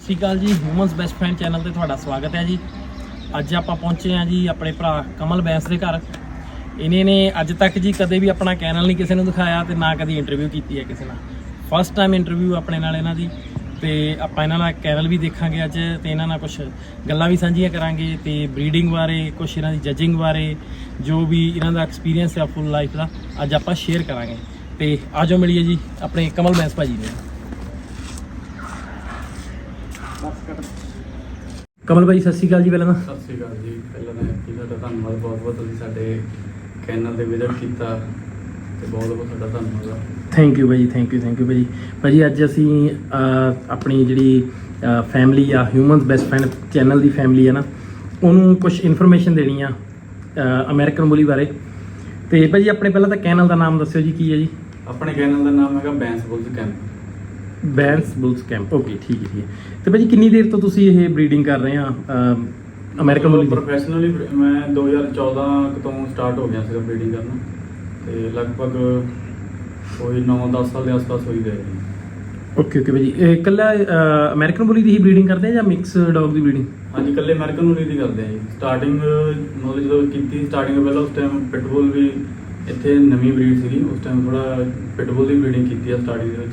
ਸਤਿ ਸ਼੍ਰੀ ਅਕਾਲ ਜੀ। Humans best friend channel ਤੇ ਤੁਹਾਡਾ ਸਵਾਗਤ ਹੈ ਜੀ। ਅੱਜ ਆਪਾਂ ਪਹੁੰਚੇ ਹਾਂ ਜੀ ਆਪਣੇ ਭਰਾ ਕਮਲ ਬੈਂਸ ਦੇ ਘਰ। ਇਹਨੇ ਨੇ ਅੱਜ ਤੱਕ ਜੀ ਕਦੇ ਵੀ ਆਪਣਾ ਚੈਨਲ ਨਹੀਂ ਕਿਸੇ ਨੂੰ ਦਿਖਾਇਆ ਤੇ ਨਾ ਕਦੀ ਇੰਟਰਵਿਊ ਕੀਤੀ ਹੈ ਕਿਸੇ ਨਾਲ। ਫਸਟ ਟਾਈਮ ਇੰਟਰਵਿਊ ਆਪਣੇ ਨਾਲ ਇਹਨਾਂ ਦੀ, ਤੇ ਆਪਾਂ ਇਹਨਾਂ ਨਾਲ ਚੈਨਲ ਵੀ ਦੇਖਾਂਗੇ ਅੱਜ, ਤੇ ਇਹਨਾਂ ਨਾਲ ਕੁਝ ਗੱਲਾਂ ਵੀ ਸਾਂਝੀਆਂ ਕਰਾਂਗੇ ਤੇ ਬਰੀਡਿੰਗ ਬਾਰੇ, ਕੁਝ ਇਹਨਾਂ ਦੀ ਜੱਜਿੰਗ ਬਾਰੇ, ਜੋ ਵੀ ਇਹਨਾਂ ਦਾ ਐਕਸਪੀਰੀਅੰਸ ਹੈ ਫੁੱਲ ਲਾਈਫ ਦਾ, ਅੱਜ ਆਪਾਂ ਸ਼ੇਅਰ ਕਰਾਂਗੇ। ਤੇ ਆਜੋ ਮਿਲੀਏ ਜੀ ਆਪਣੇ ਕਮਲ ਬੈਂਸ ਭਾਜੀ ਨੂੰ। ਕਮਲ ਭਾਈ ਸਤਿ ਸ਼੍ਰੀ ਅਕਾਲ ਜੀ। ਪਹਿਲਾਂ ਤਾਂ ਸਤਿ ਸ਼੍ਰੀ ਅਕਾਲ ਜੀ। ਪਹਿਲਾਂ ਤਾਂ ਤੁਹਾਡਾ ਧੰਨਵਾਦ ਬਹੁਤ ਤੁਸੀਂ ਸਾਡੇ ਚੈਨਲ ਤੇ ਵਿਜ਼ਿਟ ਕੀਤਾ ਤੇ ਬਹੁਤ ਤੁਹਾਡਾ ਧੰਨਵਾਦ। ਥੈਂਕ ਯੂ ਭਾਜੀ, ਥੈਂਕ ਯੂ ਭਾਜੀ। ਭਾਜੀ ਅੱਜ ਅਸੀਂ ਆਪਣੀ ਜਿਹੜੀ ਫੈਮਿਲੀ ਆ ਹਿਊਮਨਸ ਬੈਸਟ ਫਰੈਂਡ ਚੈਨਲ ਦੀ ਫੈਮਿਲੀ ਹੈ ਨਾ, ਉਹਨੂੰ ਕੁਝ ਇਨਫੋਰਮੇਸ਼ਨ ਦੇਣੀ ਆ ਅਮਰੀਕਨ ਬੁਲੀ ਬਾਰੇ। ਤੇ ਭਾਜੀ ਆਪਣੇ ਪਹਿਲਾਂ ਤਾਂ ਚੈਨਲ ਦਾ ਨਾਮ ਦੱਸਿਓ ਜੀ, ਕੀ ਹੈ ਜੀ? ਆਪਣੇ ਚੈਨਲ ਦਾ ਨਾਮ ਹੈਗਾ Bains bulls camp. Bains bulls camp, okay, ਠੀਕ ਹੈ। ਤੇ ਭਾਜੀ ਕਿੰਨੀ ਦੇਰ ਤੋਂ ਤੁਸੀਂ ਇਹ ਬਰੀਡਿੰਗ ਕਰ ਰਹੇ ਆ ਅਮਰੀਕਨ ਬੁਲੀ? ਪ੍ਰੋਫੈਸ਼ਨਲੀ ਮੈਂ 2014 ਤੋਂ ਸਟਾਰਟ ਹੋ ਗਿਆ ਸੀਗਾ ਬਰੀਡਿੰਗ ਕਰਨਾ, ਤੇ ਲਗਭਗ ਕੋਈ 9-10 ਸਾਲ ਦੇ ਆਸ-ਪਾਸ ਹੋਈ ਗਏ ਜੀ। ਓਕੇ ਭਾਜੀ। ਇਹ ਇਕੱਲਾ ਅਮਰੀਕਨ ਬੁਲੀ ਦੀ ਹੀ ਬਰੀਡਿੰਗ ਕਰਦੇ ਆ ਜਾਂ ਮਿਕਸ ਡੌਗ ਦੀ ਬਰੀਡਿੰਗ? ਹਾਂਜੀ, ਇਕੱਲੇ ਅਮਰੀਕਨ ਬੁਲੀ ਦੀ ਕਰਦੇ ਆ ਜੀ। ਸਟਾਰਟਿੰਗ ਮਤਲਬ ਜਦੋਂ ਕੀਤੀ ਸਟਾਰਟਿੰਗ ਪਹਿਲਾਂ ਉਸ ਟਾਈਮ ਪਿਟਬੁਲ ਵੀ ਇੱਥੇ ਨਵੀਂ ਬਰੀਡ ਸੀਗੀ, ਉਸ ਟਾਈਮ ਥੋੜਾ ਪਿਟਬੁਲ ਦੀ ਬਰੀਡਿੰਗ ਕੀਤੀ ਆ ਸਟਾਰਟਿੰਗ ਦੇ ਵਿੱਚ,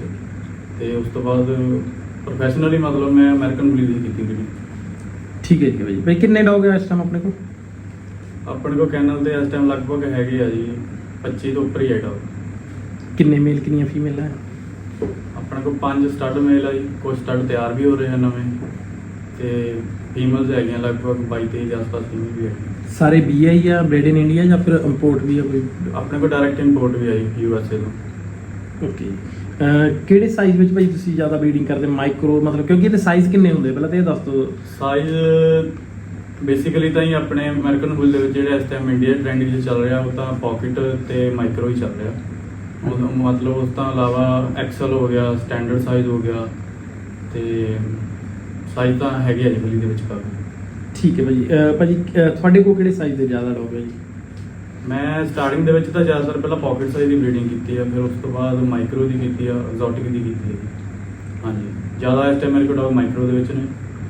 ਤੇ ਉਸ ਤੋਂ ਬਾਅਦ ਪ੍ਰੋਫੈਸ਼ਨਲੀ ਮਤਲਬ ਮੈਂ ਅਮਰੀਕਨ ਬੁਲੀ ਦੀ ਕੀਤੀ ਬਰੀਡਿੰਗ। ਠੀਕ ਹੈ ਜੀ ਭਾਈ। ਕਿੰਨੇ ਡੌਗ ਹੈ ਇਸ ਟਾਈਮ ਆਪਣੇ ਕੋਲ? ਆਪਣੇ ਕੋਲ ਕੈਨਲ ਤੇ ਇਸ ਟਾਈਮ ਲਗਭਗ ਹੈਗੇ ਆ ਜੀ 25 ਤੋਂ ਉੱਪਰ ਹੀ ਹੈ ਡੌਗ। ਕਿੰਨੇ ਮੇਲ ਕਿੰਨੀਆਂ ਫੀਮੇਲ ਹੈ? ਆਪਣੇ ਕੋਲ 5 ਸਟੱਡ ਮੇਲ ਆ ਜੀ, ਕੁਝ ਸਟੱਡ ਤਿਆਰ ਵੀ ਹੋ ਰਹੇ ਹਨ ਨਵੇਂ, ਤੇ ਫੀਮੇਲਸ ਹੈਗੀਆਂ ਲਗਭਗ 22-23 ਦੇ ਆਸ-ਪਾਸ ਫੀਮੇਲ ਵੀ ਹੈਗੀਆਂ। ਸਾਰੇ BI ਜਾਂ ਬ੍ਰੇਡ ਇਨ ਇੰਡੀਆ ਜਾਂ ਫਿਰ ਇੰਪੋਰਟ ਵੀ ਆ ਕੋਈ? ਆਪਣੇ ਕੋਲ ਡਾਇਰੈਕਟ ਇੰਪੋਰਟ ਵੀ ਆਈ USA ਤੋਂ। ਓਕੇ। ਕਿਹੜੇ ਸਾਈਜ਼ ਵਿੱਚ ਭਾਈ ਤੁਸੀਂ ਜ਼ਿਆਦਾ ਬਰੀਡਿੰਗ ਕਰਦੇ? ਮਾਈਕਰੋ ਮਤਲਬ, ਕਿਉਂਕਿ ਇਹਦੇ ਸਾਈਜ਼ ਕਿੰਨੇ ਹੁੰਦੇ ਪਹਿਲਾਂ ਤਾਂ ਇਹ ਦੱਸ ਦਿਓ। ਸਾਈਜ਼ ਬੇਸਿਕਲੀ ਤਾਂ ਹੀ ਆਪਣੇ ਅਮਰੀਕਨ ਬੁਲ ਦੇ ਵਿੱਚ ਜਿਹੜਾ ਇਸ ਟਾਈਮ ਇੰਡੀਆ ਟ੍ਰੈਂਡ ਵਿੱਚ ਚੱਲ ਰਿਹਾ ਉਹ ਤਾਂ ਪੌਕਟ ਤੇ ਮਾਈਕਰੋ ਹੀ ਚੱਲ ਰਿਹਾ। ਮਤਲਬ ਉਸ ਤੋਂ ਇਲਾਵਾ ਐਕਸਲ ਹੋ ਗਿਆ, ਸਟੈਂਡਰਡ ਸਾਈਜ਼ ਹੋ ਗਿਆ, ਤੇ ਸਾਈਜ਼ ਤਾਂ ਹੈਗੇ ਆ ਜੀ ਬੁਲੀ ਦੇ ਵਿੱਚ ਕਾਫੀ। ਠੀਕ ਹੈ ਭਾਜੀ। ਭਾਜੀ ਤੁਹਾਡੇ ਕੋਲ ਕਿਹੜੇ ਸਾਈਜ਼ ਦੇ ਜ਼ਿਆਦਾ ਡੌਗ ਹੈ ਜੀ? ਮੈਂ ਸਟਾਰਟਿੰਗ ਦੇ ਵਿੱਚ ਤਾਂ ਜ਼ਿਆਦਾਤਰ ਪਹਿਲਾਂ ਪੌਕਟ ਸਾਈਜ਼ ਦੀ ਬਰੀਡਿੰਗ ਕੀਤੀ ਆ, ਫਿਰ ਉਸ ਤੋਂ ਬਾਅਦ ਮਾਈਕਰੋ ਦੀ ਕੀਤੀ ਆ, ਐਗਜ਼ੋਟਿਕ ਦੀ ਕੀਤੀ ਹੈ। ਹਾਂਜੀ, ਜ਼ਿਆਦਾ ਇਸ ਟਾਈਮ ਮੇਰੇ ਕੋਲ ਡੌਗ ਮਾਈਕਰੋ ਦੇ ਵਿੱਚ ਨੇ,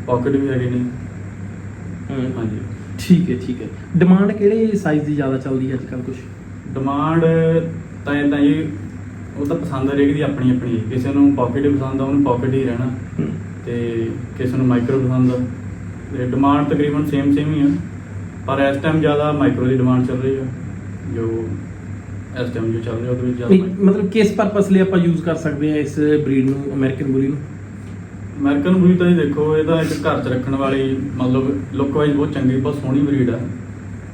ਪੌਕਟ ਵੀ ਹੈਗੇ ਨੇ। ਹਾਂਜੀ, ਠੀਕ ਹੈ। ਡਿਮਾਂਡ ਕਿਹੜੇ ਸਾਈਜ਼ ਦੀ ਜ਼ਿਆਦਾ ਚੱਲਦੀ ਹੈ ਅੱਜ ਕੱਲ੍ਹ? ਕੁਝ ਡਿਮਾਂਡ ਤਾਂ ਇੱਦਾਂ ਜੀ, ਉਹ ਤਾਂ ਪਸੰਦ ਹਰੇਕ ਦੀ ਆਪਣੀ ਆਪਣੀ ਹੈ। ਕਿਸੇ ਨੂੰ ਪੌਕਟ ਹੀ ਪਸੰਦ ਆ, ਉਹਨੂੰ ਪੌਕਟ ਹੀ ਰਹਿਣਾ, ਤੇ ਕਿਸੇ ਨੂੰ ਮਾਈਕਰੋ ਪਸੰਦ ਆ। ਤੇ ਡਿਮਾਂਡ ਤਕਰੀਬਨ ਸੇਮ ਹੀ ਆ, ਪਰ ਇਸ ਟਾਈਮ ਜ਼ਿਆਦਾ ਮਾਈਕਰੋ ਦੀ ਡਿਮਾਂਡ ਚੱਲ ਰਹੀ ਆ, ਜੋ ਇਸ ਟਾਈਮ ਜੋ ਚੱਲ ਰਿਹਾ ਉਹਦੇ ਵਿੱਚ ਜ਼ਿਆਦਾ। ਮਤਲਬ ਕਿਸ ਪਰਪਸ ਲਈ ਆਪਾਂ ਯੂਜ਼ ਕਰ ਸਕਦੇ ਆ ਇਸ ਬਰੀਡ ਨੂੰ, ਅਮਰੀਕਨ ਬੁਲੀ ਨੂੰ? ਅਮਰੀਕਨ ਬੁਲੀ ਤਾਂ ਜੀ ਦੇਖੋ, ਇਹਦਾ ਇੱਕ ਘਰ 'ਚ ਰੱਖਣ ਵਾਲੀ ਮਤਲਬ ਲੁੱਕ ਵਾਈਜ਼ ਬਹੁਤ ਚੰਗੀ, ਬਹੁਤ ਸੋਹਣੀ ਬਰੀਡ ਆ।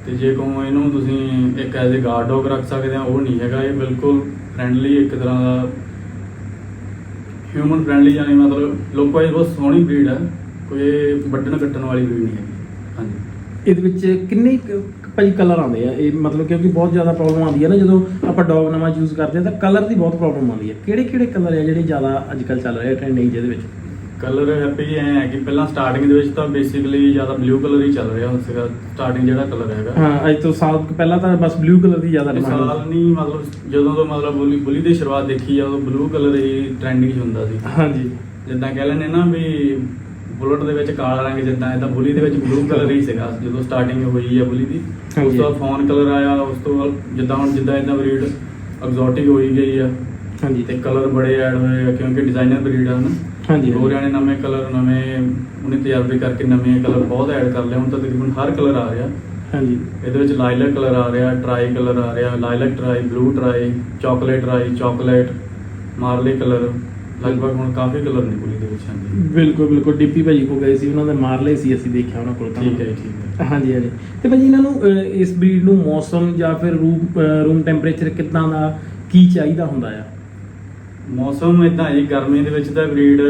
ਤੇ ਜੇ ਕਹੋ ਇਹਨੂੰ ਤੁਸੀਂ ਇੱਕ ਐਜ਼ ਏ ਗਾਰਡ ਡੌਗ ਰੱਖ ਸਕਦੇ ਆ, ਉਹ ਨਹੀਂ ਹੈਗਾ। ਇਹ ਬਿਲਕੁਲ ਫਰੈਂਡਲੀ, ਇੱਕ ਤਰ੍ਹਾਂ ਦਾ ਹਿਊਮਨ ਫਰੈਂਡਲੀ, ਯਾਨੀ ਮਤਲਬ ਲੁੱਕ ਵਾਈਜ਼ ਬਹੁਤ ਸੋਹਣੀ ਬਰੀਡ ਆ, ਕੋਈ ਵੱਢਣ ਕੱਟਣ ਵਾਲੀ ਬਰੀਡ ਨਹੀਂ ਹੈਗੀ। ਹਾਂਜੀ, ਇਹਦੇ ਵਿੱਚ ਕਿੰਨੇ ਭਾਜੀ ਕਲਰ ਆਉਂਦੇ ਆ? ਇਹ ਮਤਲਬ ਕਿਉਂਕਿ ਬਹੁਤ ਜ਼ਿਆਦਾ ਪ੍ਰੋਬਲਮ ਆਉਂਦੀ ਹੈ ਨਾ ਜਦੋਂ ਆਪਾਂ ਡੌਗ ਨਵਾਂ ਯੂਜ਼ ਕਰਦੇ ਆ, ਤਾਂ ਕਲਰ ਦੀ ਬਹੁਤ ਪ੍ਰੋਬਲਮ ਆਉਂਦੀ ਹੈ। ਕਿਹੜੇ ਕਲਰ ਆ ਜਿਹੜੇ ਜ਼ਿਆਦਾ ਅੱਜ ਕੱਲ੍ਹ ਚੱਲ ਰਹੇ ਟ੍ਰੈਂਡਿੰਗ ਜਿਹਦੇ ਵਿੱਚ? ਕਲਰ ਹੈਪੀ ਐ ਹੈ ਕਿ ਪਹਿਲਾਂ ਸਟਾਰਟਿੰਗ ਦੇ ਵਿੱਚ ਤਾਂ ਬੇਸਿਕਲੀ ਜ਼ਿਆਦਾ ਬਲੂ ਕਲਰ ਹੀ ਚੱਲ ਰਿਹਾ ਸੀਗਾ, ਸਟਾਰਟਿੰਗ ਜਿਹੜਾ ਕਲਰ ਹੈਗਾ। ਹਾਂ, ਅੱਜ ਤੋਂ ਸਾਲ ਪਹਿਲਾਂ ਤਾਂ ਬਸ ਬਲੂ ਕਲਰ ਦੀ ਜ਼ਿਆਦਾ ਡਿਮਾਂਡ ਸਾਲ ਨਹੀਂ, ਮਤਲਬ ਜਦੋਂ ਤੋਂ ਮਤਲਬ ਬੁਲੀ ਦੀ ਸ਼ੁਰੂਆਤ ਦੇਖੀ ਆ, ਉਦੋਂ ਬਲੂ ਕਲਰ ਹੀ ਟ੍ਰੈਂਡਿੰਗ ਹੁੰਦਾ ਸੀ। ਹਾਂਜੀ, ਜਿੱਦਾਂ ਕਹਿ ਲੈਂਦੇ ਨਾ ਵੀ ਬੁਲਟ ਦੇ ਵਿੱਚ ਕਾਲਾ ਰੰਗ, ਜਿੱਦਾਂ ਇਹਦਾ ਬੁਲੀ ਦੇ ਵਿੱਚ ਬਲੂ ਕਲਰ ਹੀ ਸੀਗਾ ਜਦੋਂ ਸਟਾਰਟਿੰਗ ਹੋਈ ਆ ਬੁਲੀ ਦੀ। ਉਸ ਤੋਂ ਬਾਅਦ ਫੌਨ ਕਲਰ ਆਇਆ, ਉਸ ਤੋਂ ਬਾਅਦ ਜਿੱਦਾਂ ਇਹਦਾ ਬਰੀਡ ਐਗਜ਼ੋਟਿਕ ਹੋਈ ਗਈ ਆ। ਹਾਂਜੀ, ਤੇ ਕਲਰ ਬੜੇ ਐਡ ਹੋਏ ਆ ਕਿਉਂਕਿ ਡਿਜ਼ਾਈਨਰ ਬਰੀਡ ਆ ਨਾ। ਹਾਂਜੀ, ਗੋਰਿਆਂ ਨੇ ਨਵੇਂ ਕਲਰ, ਨਵੇਂ ਉਹਨੇ ਤਜਰਬੇ ਕਰਕੇ ਨਵੇਂ ਕਲਰ ਬਹੁਤ ਐਡ ਕਰ ਲਿਆ। ਹੁਣ ਤਾਂ ਤਕਰੀਬਨ ਹਰ ਕਲਰ ਆ ਰਿਹਾ। ਹਾਂਜੀ, ਇਹਦੇ ਵਿੱਚ ਲਾਈਲੈਕ ਕਲਰ ਆ ਰਿਹਾ, ਟਰਾਈ ਕਲਰ ਆ ਰਿਹਾ, lilac tri, blue tri, chocolate, ਮਾਰਲੇ ਕਲਰ, ਲਗਭਗ ਹੁਣ ਕਾਫੀ ਕਲਰ ਨੇ ਬੁਲੀ ਦੇ ਵਿੱਚ। ਹਾਂਜੀ, ਬਿਲਕੁਲ। ਡਿੱਪੀ ਭਾਜੀ ਕੋਲ ਗਏ ਸੀ, ਉਹਨਾਂ ਦੇ ਮਾਰਲੇ ਸੀ, ਅਸੀਂ ਦੇਖਿਆ ਉਹਨਾਂ ਕੋਲ। ਠੀਕ ਹੈ। ਹਾਂਜੀ। ਤੇ ਭਾਜੀ ਇਹਨਾਂ ਨੂੰ ਇਸ ਬਰੀਡ ਨੂੰ ਮੌਸਮ ਜਾਂ ਫਿਰ ਰੂਮ ਟੈਂਪਰੇਚਰ ਕਿੱਦਾਂ ਦਾ ਕੀ ਚਾਹੀਦਾ ਹੁੰਦਾ ਆ? ਮੌਸਮ ਇਦਾਂ ਜੀ, ਗਰਮੀ ਦੇ ਵਿੱਚ ਤਾਂ ਬਰੀਡ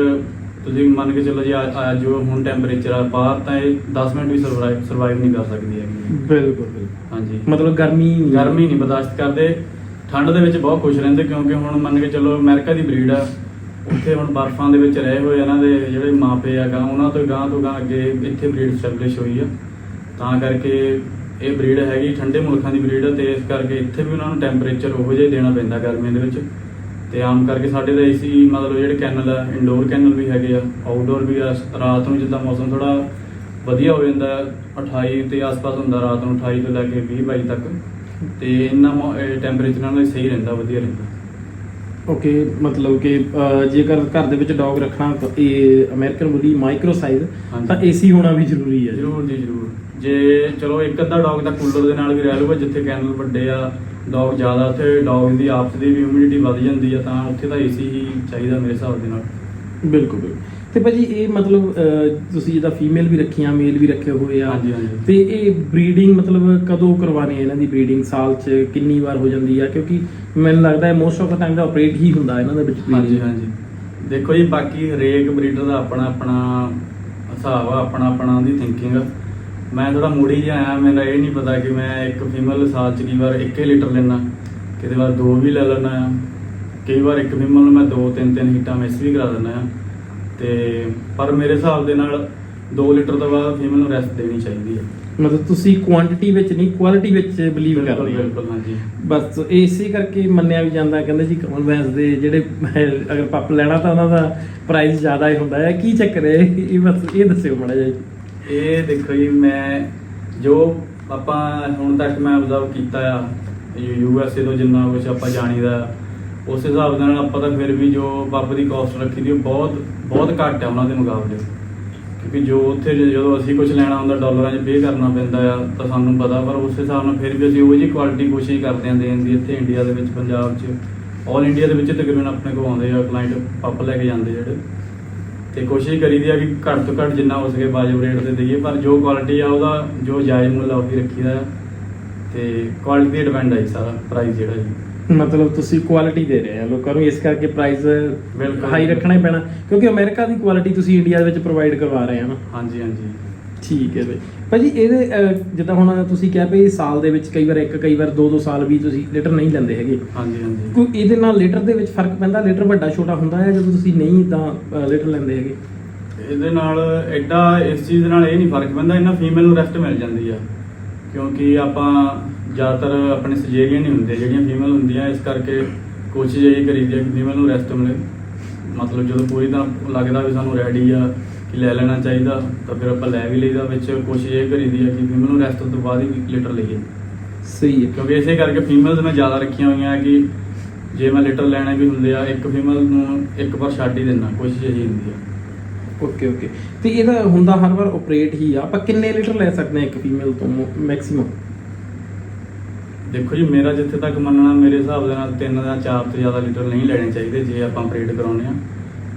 ਤੁਸੀਂ ਮੰਨ ਕੇ ਚੱਲੋ ਜੀ, ਜੋ ਹੁਣ ਟੈਂਪਰੇਚਰ ਆ ਬਾਹਰ, ਤਾਂ ਇਹ 10 ਮਿੰਟ ਵੀ ਸਰਵਾਈਵ ਨਹੀਂ ਕਰ ਸਕਦੀ ਹੈਗੀ। ਬਿਲਕੁਲ। ਹਾਂਜੀ, ਮਤਲਬ ਗਰਮੀ ਨਹੀਂ ਬਰਦਾਸ਼ਤ ਕਰਦੇ। ਠੰਡ ਦੇ ਵਿੱਚ ਬਹੁਤ ਖੁਸ਼ ਰਹਿੰਦੇ, ਕਿਉਂਕਿ ਹੁਣ ਮੰਨ ਕੇ ਚੱਲੋ ਅਮਰੀਕਾ ਦੀ ਬਰੀਡ ਆ, ਉੱਥੇ ਹੁਣ ਬਰਫਾਂ ਦੇ ਵਿੱਚ ਰਹੇ ਹੋਏ ਇਹਨਾਂ ਦੇ ਜਿਹੜੇ ਮਾਪੇ ਆ, ਉਹਨਾਂ ਤੋਂ ਗਾਂ ਅੱਗੇ ਇੱਥੇ ਬਰੀਡ ਸਟੈਬਲਿਸ਼ ਹੋਈ ਆ। ਤਾਂ ਕਰਕੇ ਇਹ ਬਰੀਡ ਹੈਗੀ ਠੰਡੇ ਮੁਲਕਾਂ ਦੀ ਬਰੀਡ ਆ, ਤੇ ਇਸ ਕਰਕੇ ਇੱਥੇ ਵੀ ਉਹਨਾਂ ਨੂੰ ਟੈਂਪਰੇਚਰ ਉਹੋ ਜਿਹਾ ਦੇਣਾ ਪੈਂਦਾ ਗਰਮੀਆਂ ਦੇ ਵਿੱਚ। ਤੇ ਆਮ ਕਰਕੇ ਸਾਡੇ ਦਾ ਏਸੀ ਮਤਲਬ ਜਿਹੜੇ ਕੈਨਲ ਆ, ਇੰਡੋਰ ਕੈਨਲ ਵੀ ਹੈਗੇ ਆ, ਆਊਟਡੋਰ ਵੀ ਆ। ਰਾਤ ਨੂੰ ਜਿੱਦਾਂ ਮੌਸਮ ਥੋੜਾ ਵਧੀਆ ਹੋ ਜਾਂਦਾ 28 ਦੇ ਆਸ-ਪਾਸ ਹੁੰਦਾ, ਰਾਤ ਨੂੰ 28 ਤੋਂ ਲੈ ਕੇ 20-22 ਤੱਕ, ਤੇ ਇੰਨਾ ਟੈਂਪਰੇਚਰ ਨਾਲ ਹੀ ਸਹੀ ਰਹਿੰਦਾ, ਵਧੀਆ ਰਹਿੰਦਾ। ਓਕੇ, ਮਤਲਬ ਕਿ ਜੇਕਰ ਘਰ ਦੇ ਵਿੱਚ ਡੌਗ ਰੱਖਣਾ ਤਾਂ ਇਹ ਅਮਰੀਕਨ ਬੁਲੀ ਮਾਈਕਰੋ ਸਾਈਜ਼ ਹਾਂਜੀ। ਤਾਂ ਏਸੀ ਹੋਣਾ ਵੀ ਜ਼ਰੂਰੀ ਹੈ। ਜ਼ਰੂਰ ਜੀ ਜ਼ਰੂਰ। ਜੇ ਚਲੋ ਇੱਕ ਅੱਧਾ ਡੌਗ ਤਾਂ ਕੂਲਰ ਦੇ ਨਾਲ ਵੀ ਰਹਿ ਲੂਗਾ, ਜਿੱਥੇ ਕੈਨਲ ਵੱਡੇ ਆ, ਡੌਗ ਜ਼ਿਆਦਾ, ਉੱਥੇ ਡੌਗ ਦੀ ਆਪਸ ਦੀ ਵੀ ਹਿਊਮਿਡਿਟੀ ਵੱਧ ਜਾਂਦੀ ਆ, ਤਾਂ ਉੱਥੇ ਤਾਂ ਏਸੀ ਹੀ ਚਾਹੀਦਾ ਮੇਰੇ ਹਿਸਾਬ ਦੇ ਨਾਲ। ਬਿਲਕੁਲ ਬਿਲਕੁਲ। ਤੇ ਭਾਜੀ ਇਹ ਮਤਲਬ ਤੁਸੀਂ ਜਿੱਦਾਂ ਫੀਮੇਲ ਵੀ ਰੱਖੀਆਂ, ਮੇਲ ਵੀ ਰੱਖੇ ਹੋਏ ਆ, ਹਾਂਜੀ ਹਾਂਜੀ। ਤੇ ਇਹ ਬਰੀਡਿੰਗ ਮਤਲਬ ਕਦੋਂ ਕਰਵਾਉਣੀ ਹੈ ਇਹਨਾਂ ਦੀ ਬਰੀਡਿੰਗ? ਸਾਲ 'ਚ ਕਿੰਨੀ ਵਾਰ ਹੋ ਜਾਂਦੀ ਆ? ਕਿਉਂਕਿ ਮੈਨੂੰ ਲੱਗਦਾ ਹੈ ਮੋਸਟ ਆਫ ਦਾ ਟਾਈਮ ਦਾ ਆਪਰੇਟ ਹੀ ਹੁੰਦਾ ਇਹਨਾਂ ਦੇ ਵਿੱਚ ਹਾਂਜੀ breeding। ਹਾਂਜੀ। ਦੇਖੋ ਜੀ, ਬਾਕੀ ਹਰੇਕ ਬਰੀਡਰ ਦਾ ਆਪਣਾ ਆਪਣਾ ਹਿਸਾਬ ਆ, ਆਪਣਾ ਆਪਣਾ ਉਹਦੀ ਥਿੰਕਿੰਗ ਆ। ਮੈਂ ਥੋੜਾ ਮੂੜੀ ਜਿਹਾ ਆਇਆ, ਮੇਰਾ ਇਹ ਨਹੀਂ ਪਤਾ ਕਿ ਮੈਂ ਇੱਕ ਫੀਮੇਲ ਸਾਲ 'ਚ ਕਈ ਵਾਰ 1 ਲੀਟਰ ਲੈਣਾ, ਕਿਤੇ ਵਾਰ 2 ਵੀ ਲੈ ਲੈਣਾ ਆ। ਕਈ ਵਾਰ ਇੱਕ ਫੀਮੇਲ ਨੂੰ ਮੈਂ 2-3 ਹੀਟਾਂ ਮਿਸ ਵੀ ਕਰਾ ਦਿੰਦਾ ਆ। ਤੇ ਪਰ ਮੇਰੇ ਹਿਸਾਬ ਦੇ ਨਾਲ 2 ਲੀਟਰ ਤੋਂ ਬਾਅਦ ਫੀਮੇਲ ਨੂੰ ਰੈਸਟ ਦੇਣੀ ਚਾਹੀਦੀ ਹੈ। ਮਤਲਬ ਤੁਸੀਂ ਕੁਆਂਟੀਟੀ ਵਿੱਚ ਨਹੀਂ, ਕੁਆਲਿਟੀ ਵਿੱਚ ਬਿਲੀਵ ਕਰਦੇ ਹੋ? ਬਿਲਕੁਲ ਹਾਂਜੀ। ਬਸ ਇਸੇ ਕਰਕੇ ਮੰਨਿਆ ਵੀ ਜਾਂਦਾ, ਕਹਿੰਦੇ ਜੀ ਕਮਲ ਬੈਂਸ ਦੇ ਜਿਹੜੇ ਅਗਰ ਪੱਪ ਲੈਣਾ ਤਾਂ ਉਹਨਾਂ ਦਾ ਪ੍ਰਾਈਸ ਜ਼ਿਆਦਾ ਹੀ ਹੁੰਦਾ ਹੈ। ਕੀ ਚੱਕਰ ਹੈ ਇਹ? ਬਸ ਇਹ ਦੱਸਿਓ ਮਾੜਾ ਜਿਹਾ। ਇਹ ਦੇਖੋ ਜੀ, ਮੈਂ ਜੋ ਆਪਾਂ ਹੁਣ ਤੱਕ ਮੈਂ ਅਬਜ਼ਰਵ ਕੀਤਾ ਆ USA ਤੋਂ, ਜਿੰਨਾ ਕੁਛ ਆਪਾਂ ਜਾਣੀਦਾ, ਉਸ ਹਿਸਾਬ ਦੇ ਨਾਲ ਆਪਾਂ ਤਾਂ ਫਿਰ ਵੀ ਜੋ ਪੱਪ ਦੀ ਕਾਸਟ ਰੱਖੀ ਦੀ ਉਹ ਬਹੁਤ ਘੱਟ ਹੈ ਉਹਨਾਂ ਦੇ ਮੁਕਾਬਲੇ। ਕਿਉਂਕਿ ਜੋ ਉੱਥੇ ਜਦੋਂ ਅਸੀਂ ਕੁਝ ਲੈਣਾ ਹੁੰਦਾ ਡਾਲਰਾਂ 'ਚ ਪੇ ਕਰਨਾ ਪੈਂਦਾ ਆ, ਤਾਂ ਸਾਨੂੰ ਪਤਾ, ਪਰ ਉਸ ਹਿਸਾਬ ਨਾਲ ਫਿਰ ਵੀ ਅਸੀਂ ਉਹੋ ਜਿਹੀ ਕੁਆਲਿਟੀ ਕੋਸ਼ਿਸ਼ ਕਰਦੇ ਹਾਂ ਦੇਣ ਦੀ। ਇੱਥੇ ਇੰਡੀਆ ਦੇ ਵਿੱਚ, ਪੰਜਾਬ 'ਚ, ਆਲ ਇੰਡੀਆ ਦੇ ਵਿੱਚ ਤਕਰੀਬਨ ਆਪਣੇ ਕੋਲ ਆਉਂਦੇ ਆ ਕਲਾਇੰਟ ਪੱਪ ਲੈ ਕੇ ਜਾਂਦੇ ਜਿਹੜੇ, ਤੇ ਕੋਸ਼ਿਸ਼ ਕਰੀਦੀ ਆ ਕਿ ਘੱਟ ਤੋਂ ਘੱਟ ਜਿੰਨਾ ਹੋ ਸਕੇ ਵਾਜਬ ਰੇਟ ਤੇ ਦਈਏ, ਪਰ ਜੋ ਕੁਆਲਿਟੀ ਆ ਉਹਦਾ ਜੋ ਜਾਇਜ਼ ਮੁੱਲ ਆ ਉਹੀ ਰੱਖੀਦਾ ਆ। ਤੇ ਕੁਆਲਿਟੀ 'ਤੇ ਡਿਪੈਂਡ ਆ ਜੀ ਸਾਰਾ ਪ੍ਰਾਈਸ ਜਿਹੜਾ ਜੀ। ਮਤਲਬ ਤੁਸੀਂ ਕੁਆਲਿਟੀ ਦੇ ਰਹੇ ਆ ਲੋਕਾਂ ਨੂੰ, ਇਸ ਕਰਕੇ ਪ੍ਰਾਈਸ ਬਿਲਕੁਲ ਹਾਈ ਰੱਖਣਾ ਹੀ ਪੈਣਾ, ਕਿਉਂਕਿ ਅਮਰੀਕਾ ਦੀ ਕੁਆਲਿਟੀ ਤੁਸੀਂ ਇੰਡੀਆ ਦੇ ਵਿੱਚ ਪ੍ਰੋਵਾਈਡ ਕਰਵਾ ਰਹੇ ਆ ਨਾ। ਹਾਂਜੀ ਹਾਂਜੀ। ਠੀਕ ਹੈ ਬਈ। ਭਾਜੀ ਇਹਦੇ ਜਿੱਦਾਂ ਹੁਣ ਤੁਸੀਂ ਕਿਹਾ ਵੀ ਸਾਲ ਦੇ ਵਿੱਚ ਕਈ ਵਾਰ 1, ਕਈ ਵਾਰ 2 ਸਾਲ ਵੀ ਤੁਸੀਂ ਲੀਟਰ ਨਹੀਂ ਲੈਂਦੇ ਹੈਗੇ, ਹਾਂਜੀ ਹਾਂਜੀ। ਕੋਈ ਇਹਦੇ ਨਾਲ ਲੀਟਰ ਦੇ ਵਿੱਚ ਫਰਕ ਪੈਂਦਾ? ਲੀਟਰ ਵੱਡਾ ਛੋਟਾ ਹੁੰਦਾ ਹੈ ਜਦੋਂ ਤੁਸੀਂ ਨਹੀਂ ਤਾਂ ਲੀਟਰ ਲੈਂਦੇ ਹੈਗੇ? ਇਹਦੇ ਨਾਲ ਐਡਾ ਇਸ ਚੀਜ਼ ਦੇ ਨਾਲ ਇਹ ਨਹੀਂ ਫਰਕ ਪੈਂਦਾ, ਇਹਨਾਂ ਫੀਮੇਲ ਨੂੰ ਰੈਸਟ ਮਿਲ ਜਾਂਦੀ ਆ, ਕਿਉਂਕਿ ਆਪਾਂ ਜ਼ਿਆਦਾਤਰ ਆਪਣੇ ਸਜੇਰੀਅਨ ਨਹੀਂ ਹੁੰਦੇ, ਜਿਹੜੀਆਂ ਫੀਮੇਲ ਹੁੰਦੀਆਂ, ਇਸ ਕਰਕੇ ਕੋਸ਼ਿਸ਼ ਇਹੀ ਕਰੀਦੀ ਆ ਕਿ ਫੀਮੇਲ ਨੂੰ ਰੈਸਟ ਮਿਲੇ। ਮਤਲਬ ਜਦੋਂ ਪੂਰੀ ਤਰ੍ਹਾਂ ਲੱਗਦਾ ਵੀ ਸਾਨੂੰ ਰੈਡੀ ਆ ਕਿ ਲੈ ਲੈਣਾ ਚਾਹੀਦਾ, ਤਾਂ ਫਿਰ ਆਪਾਂ ਲੈ ਵੀ ਲਈਦਾ। ਵਿੱਚ ਕੋਸ਼ਿਸ਼ ਇਹ ਕਰੀਦੀ ਆ ਕਿ ਫੀਮੇਲ ਨੂੰ ਰੈਸਟ ਤੋਂ ਬਾਅਦ ਹੀ ਲੀਟਰ ਲਈਏ। ਸਹੀ ਹੈ। ਕਿਉਂਕਿ ਇਸੇ ਕਰਕੇ ਫੀਮੇਲਸ ਮੈਂ ਜ਼ਿਆਦਾ ਰੱਖੀਆਂ ਹੋਈਆਂ ਕਿ ਜੇ ਮੈਂ ਲੀਟਰ ਲੈਣੇ ਵੀ ਹੁੰਦੇ ਆ, ਇੱਕ ਫੀਮੇਲ ਨੂੰ ਇੱਕ ਵਾਰ ਛੱਡ ਹੀ ਦਿੰਦਾ, ਕੋਸ਼ਿਸ਼ ਇਹੀ ਹੁੰਦੀ ਆ। Okay okay. ਤੇ ਇਹਦਾ ਹੁੰਦਾ ਹਰ ਵਾਰ ਆਪਰੇਟ ਹੀ ਆ? ਆਪਾਂ ਕਿੰਨੇ ਲੀਟਰ ਲੈ ਸਕਦੇ ਹਾਂ ਇੱਕ ਫੀਮੇਲ ਤੋਂ ਮੈਕਸਿਮਮ? ਦੇਖੋ ਜੀ, ਮੇਰਾ ਜਿੱਥੇ ਤੱਕ ਮੰਨਣਾ, ਮੇਰੇ ਹਿਸਾਬ ਦੇ ਨਾਲ 3 ਜਾਂ 4 ਤੋਂ ਜ਼ਿਆਦਾ ਲੀਟਰ ਨਹੀਂ ਲੈਣੇ ਚਾਹੀਦੇ ਜੇ ਆਪਾਂ ਆਪਰੇਟ ਕਰਾਉਂਦੇ ਆ।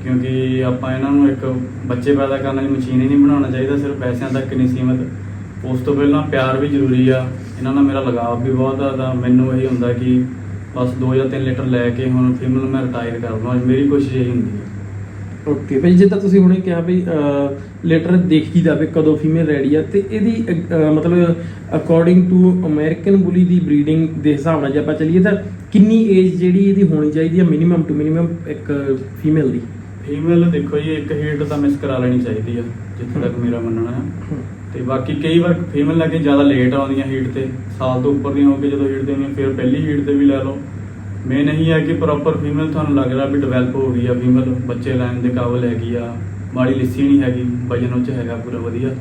ਕਿਉਂਕਿ ਆਪਾਂ ਇਹਨਾਂ ਨੂੰ ਇੱਕ ਬੱਚੇ ਪੈਦਾ ਕਰਨ ਵਾਲੀ ਮਸ਼ੀਨ ਹੀ ਨਹੀਂ ਬਣਾਉਣਾ ਚਾਹੀਦਾ, ਸਿਰਫ ਪੈਸਿਆਂ ਤੱਕ ਨਹੀਂ ਸੀਮਿਤ। ਉਸ ਤੋਂ ਪਹਿਲਾਂ ਪਿਆਰ ਵੀ ਜ਼ਰੂਰੀ ਆ, ਇਹਨਾਂ ਨਾਲ ਮੇਰਾ ਲਗਾਵ ਵੀ ਬਹੁਤ ਆ। ਤਾਂ ਮੈਨੂੰ ਇਹ ਹੁੰਦਾ ਕਿ ਬਸ 2 ਜਾਂ 3 ਲੀਟਰ ਲੈ ਕੇ ਹੁਣ ਫੀਮੇਲ ਨੂੰ ਮੈਂ ਰਿਟਾਇਰ ਕਰ ਦਵਾਂ, ਮੇਰੀ ਕੋਸ਼ਿਸ਼ ਇਹੀ ਹੁੰਦੀ ਹੈ। ਓਕੇ ਭਾਈ, ਜਿੱਦਾਂ ਤੁਸੀਂ ਹੁਣੇ ਕਿਹਾ ਵੀ ਲੀਟਰ ਦੇਖੀਦਾ ਵੀ ਕਦੋਂ ਫੀਮੇਲ ਰੈਡੀ ਆ, ਤੇ ਇਹਦੀ ਮਤਲਬ according to American bully the breeding ਦੇ ਹਿਸਾਬ ਨਾਲ ਜੇ ਆਪਾਂ ਚੱਲੀਏ ਤਾਂ ਕਿੰਨੀ ਏਜ ਜਿਹੜੀ ਇਹਦੀ ਹੋਣੀ ਚਾਹੀਦੀ ਹੈ ਮਿਨੀਮਮ ਟੂ ਮਿਨੀਮਮ ਇੱਕ ਫੀਮੇਲ ਦੀ? ਫੀਮੇਲ ਦੇਖੋ ਜੀ, ਇੱਕ ਹੀਟ ਤਾਂ ਮਿਸ ਕਰਾ ਲੈਣੀ ਚਾਹੀਦੀ ਆ, ਜਿੱਥੇ ਤੱਕ ਮੇਰਾ ਮੰਨਣਾ ਆ। ਤੇ ਬਾਕੀ ਕਈ ਵਾਰ ਫੀਮੇਲ ਲੱਗੇ ਜ਼ਿਆਦਾ ਲੇਟ ਆਉਂਦੀਆਂ ਹੀਟ ਤੇ, ਸਾਲ ਤੋਂ ਉੱਪਰ ਦੀਆਂ ਹੋ ਕੇ ਜਦੋਂ ਹੀਟ ਤੇ ਆਉਂਦੀਆਂ, ਫਿਰ ਪਹਿਲੀ ਹੀਟ ਤੇ ਵੀ ਲੈ ਲਓ। ਮੇਨ ਇਹੀ ਹੈ ਕਿ ਪ੍ਰੋਪਰ ਫੀਮੇਲ ਤੁਹਾਨੂੰ ਲੱਗ ਰਿਹਾ ਵੀ ਡਿਵੈਲਪ ਹੋ ਗਈ ਆ, ਫੀਮੇਲ ਬੱਚੇ ਲੈਣ ਦੇ ਕਾਬਲ ਹੈਗੀ ਆ, ਮਾੜੀ ਲਿੱਸੀ ਨਹੀਂ ਹੈਗੀ, ਵਜਨ ਉਹ 'ਚ ਹੈਗਾ ਪੂਰਾ ਵਧੀਆ,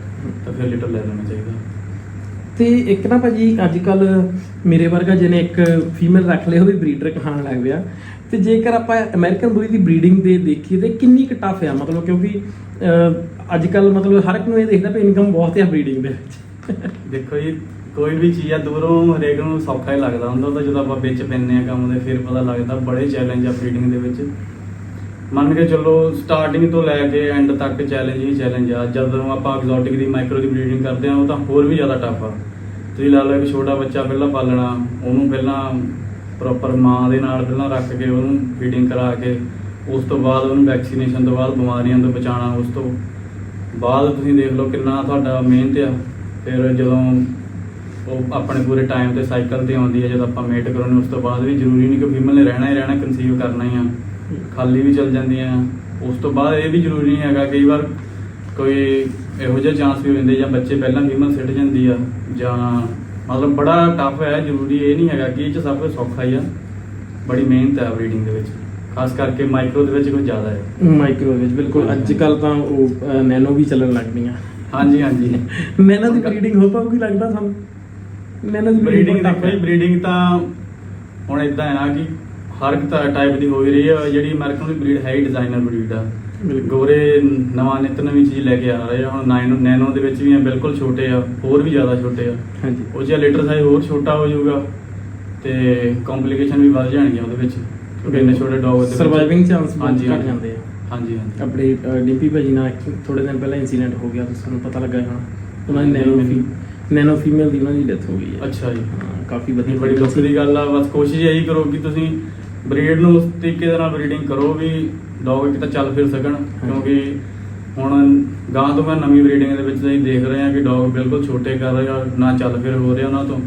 ਤਾਂ ਫਿਰ ਲੀਟਰ ਲੈ ਲੈਣਾ ਚਾਹੀਦਾ। ਤੇ ਇੱਕ ਨਾ ਭਾਜੀ ਅੱਜ ਕੱਲ ਮੇਰੇ ਵਰਗਾ ਜਿਹਨੇ ਇੱਕ ਫੀਮੇਲ ਰੱਖ ਲਿਆ ਉਹ ਵੀ ਬਰੀਡਰ ਕਹਾਣ ਲੱਗ ਪਿਆ। ਤੇ ਜੇਕਰ ਆਪਾਂ ਅਮਰੀਕਨ ਬੁਲੀ ਦੀ ਬਰੀਡਿੰਗ ਦੇ ਦੇਖੀਏ ਤੇ ਕਿੰਨੀ ਕੁ ਟਫ ਆ? ਮਤਲਬ ਕਿਉਂਕਿ ਅੱਜ ਕੱਲ ਮਤਲਬ ਹਰ ਇੱਕ ਨੂੰ ਇਹ ਦੇਖਦਾ ਵੀ ਇਨਕਮ ਬਹੁਤ ਆ ਬਰੀਡਿੰਗ ਦੇ ਵਿੱਚ। ਦੇਖੋ ਜੀ, ਕੋਈ ਵੀ ਚੀਜ਼ ਆ ਦੂਰੋਂ ਹਰੇਕ ਨੂੰ ਸੌਖਾ ਹੀ ਲੱਗਦਾ ਹੁੰਦਾ, ਤਾਂ ਜਦੋਂ ਆਪਾਂ ਵਿੱਚ ਪੈਂਦੇ ਆ ਕੰਮ ਦੇ ਫਿਰ ਪਤਾ ਲੱਗਦਾ ਬੜੇ ਚੈਲੰਜ ਆ ਬਰੀਡਿੰਗ ਦੇ ਵਿੱਚ। ਮੰਨ ਕੇ ਚੱਲੋ ਸਟਾਰਟਿੰਗ ਤੋਂ ਲੈ ਕੇ ਐਂਡ ਤੱਕ ਚੈਲੰਜ ਹੀ ਚੈਲੰਜ ਆ। ਜਦੋਂ ਆਪਾਂ ਐਗਜ਼ੋਟਿਕ ਦੀ ਮਾਈਕਰੋ ਦੀ ਬਰੀਡਿੰਗ ਕਰਦੇ ਆ, ਉਹ ਤਾਂ ਹੋਰ ਵੀ ਜ਼ਿਆਦਾ ਟਫ ਆ। ਤੁਸੀਂ ਲਾ ਲਓ ਕਿ ਛੋਟਾ ਬੱਚਾ ਪਹਿਲਾਂ ਪਾਲਣਾ, ਉਹਨੂੰ ਪਹਿਲਾਂ ਪ੍ਰੋਪਰ ਮਾਂ ਦੇ ਨਾਲ ਪਹਿਲਾਂ ਰੱਖ ਕੇ ਉਹਨੂੰ ਫੀਡਿੰਗ ਕਰਾ ਕੇ, ਉਸ ਤੋਂ ਬਾਅਦ ਉਹਨੂੰ ਵੈਕਸੀਨੇਸ਼ਨ ਤੋਂ ਬਾਅਦ ਬਿਮਾਰੀਆਂ ਤੋਂ ਬਚਾਉਣਾ, ਉਸ ਤੋਂ ਬਾਅਦ ਤੁਸੀਂ ਦੇਖ ਲਓ ਕਿੰਨਾ ਤੁਹਾਡਾ ਮਿਹਨਤ ਆ। ਫਿਰ ਜਦੋਂ ਉਹ ਆਪਣੇ ਪੂਰੇ ਟਾਈਮ ਤੇ ਸਾਈਕਲ ਤੇ ਆਉਂਦੀ ਹੈ, ਜਦੋਂ ਆਪਾਂ ਮੇਟ ਕਰਾਉਂਦੇ, ਉਸ ਤੋਂ ਬਾਅਦ ਵੀ ਜ਼ਰੂਰੀ ਨਹੀਂ ਕਿ ਫੀਮੇਲ ਨੇ ਰਹਿਣਾ ਹੀ ਰਹਿਣਾ, ਕਨਸੀਵ ਕਰਨਾ ਹੀ ਆ, ਖਾਲੀ ਵੀ ਚੱਲ ਜਾਂਦੀਆਂ। ਉਸ ਤੋਂ ਬਾਅਦ ਇਹ ਵੀ ਜ਼ਰੂਰੀ ਨਹੀਂ ਹੈਗਾ, ਕਈ ਵਾਰ ਕੋਈ ਇਹੋ ਜਿਹਾ ਚਾਂਸ ਵੀ ਹੋ ਜਾਂਦੇ ਜਾਂ ਬੱਚੇ ਪਹਿਲਾਂ ਫੀਮੇਲ ਸਿੱਟ ਜਾਂਦੀ ਆ, ਜਾਂ ਮਤਲਬ ਬੜਾ ਟਫ ਹੈ। ਜ਼ਰੂਰੀ ਇਹ ਨਹੀਂ ਹੈਗਾ ਕਿ ਇਹ 'ਚ ਸਭ ਕੁਝ ਸੌਖਾ ਹੀ ਆ, ਬੜੀ ਮਿਹਨਤ ਹੈ ਬਰੀਡਿੰਗ ਦੇ ਵਿੱਚ, ਖਾਸ ਕਰਕੇ ਮਾਈਕਰੋ ਦੇ ਵਿੱਚ ਕੁਝ ਜ਼ਿਆਦਾ ਹੈ। ਮਾਈਕਰੋ ਵਿੱਚ ਬਿਲਕੁਲ ਅੱਜ ਕੱਲ ਤਾਂ ਉਹ ਨੈਨੋ ਵੀ ਚੱਲਣ ਲੱਗ ਪਈਆਂ। ਹਾਂਜੀ ਹਾਂਜੀ ਨੈਨੋ ਦੀ ਬਰੀਡਿੰਗ ਹੋ ਪਾਊਗੀ ਲੱਗਦਾ ਸਾਨੂੰ? ਨੈਨੋ ਦੀ ਬਰੀਡਿੰਗ ਦੇਖੋ ਜੀ, ਬਰੀਡਿੰਗ ਤਾਂ ਹੁਣ ਇਦਾਂ ਆ ਕਿ ਹਰ ਇੱਕ ਟਾਈਪ ਦੀ ਹੋ ਹੀ ਰਹੀ ਆ। ਜਿਹੜੀ ਅਮਰੀਕਨ ਦੀ ਬਰੀਡ ਹੈ ਹੀ ਡਿਜ਼ਾਈਨਰ ਬਰੀਡ ਆ। ਗੋਰੇ ਨਵਾਂ ਨਿੱਤ ਨਵੀਂ ਚੀਜ਼ ਲੈ ਕੇ ਆ ਰਹੇ ਆ। ਹੁਣ ਨੈਨੋ ਦੇ ਵਿੱਚ ਵੀ ਆ, ਬਿਲਕੁਲ ਛੋਟੇ ਆ, ਹੋਰ ਵੀ ਜ਼ਿਆਦਾ ਛੋਟੇ ਆ। ਹਾਂਜੀ, ਉਹ ਜਿਹਾ ਲੀਟਰ ਸਾਈਜ਼ ਹੋਰ ਛੋਟਾ ਹੋ ਜਾਊਗਾ ਤੇ ਕੰਪਲਿਕੇਸ਼ਨ ਵੀ ਵੱਧ ਜਾਣਗੀਆਂ ਉਹਦੇ ਵਿੱਚ, ਕਿਉਂਕਿ ਇੰਨੇ ਛੋਟੇ ਡੌਗ ਦੇ ਸਰਵਾਈਵਿੰਗ ਚਾਂਸ ਬਹੁਤ ਹਾਂਜੀ, ਘੱਟ ਜਾਂਦੇ ਆ। ਹਾਂਜੀ ਹਾਂਜੀ ਆਪਣੇ ਡੀਪੀ ਭਾਜੀ ਨਾਲ ਥੋੜੇ ਦਿਨ ਪਹਿਲਾਂ ਇਨਸੀਡੈਂਟ ਹੋ ਗਿਆ, ਤੁਹਾਨੂੰ ਪਤਾ ਲੱਗਾ ਹੋਣਾ। ਉਹਨਾਂ ਦੀ ਨੈਨੋ ਫੀਮੇਲ ਦੀ ਉਹਨਾਂ ਦੀ ਡੈਥ ਹੋ ਗਈ ਹੈ। ਅੱਛਾ ਜੀ, ਹਾਂ, ਕਾਫੀ ਵਧੀਆ ਬੜੀ ਦੁੱਖ ਦੀ ਗੱਲ ਆ। ਬਸ ਕੋਸ਼ਿਸ਼ ਇਹੀ ਕਰੋ ਕਿ ਤੁਸੀਂ ਬਰੀਡ ਨੂੰ ਉਸ ਤਰੀਕੇ ਦੇ ਨਾਲ ਬਰੀਡਿੰਗ ਕਰੋ ਵੀ ਡੌਗ ਇੱਕ ਤਾਂ ਚੱਲ ਫਿਰ ਸਕਣ, ਕਿਉਂਕਿ ਹੁਣ ਗਾਂ ਤੋਂ ਮੈਂ ਨਵੀਂ ਬਰੀਡਿੰਗ ਦੇ ਵਿੱਚ ਅਸੀਂ ਦੇਖ ਰਹੇ ਹਾਂ ਕਿ ਡੌਗ ਬਿਲਕੁਲ ਛੋਟੇ ਕਰ ਰਹੇ ਆ, ਨਾ ਚੱਲ ਫਿਰ ਹੋ ਰਿਹਾ ਉਹਨਾਂ ਤੋਂ।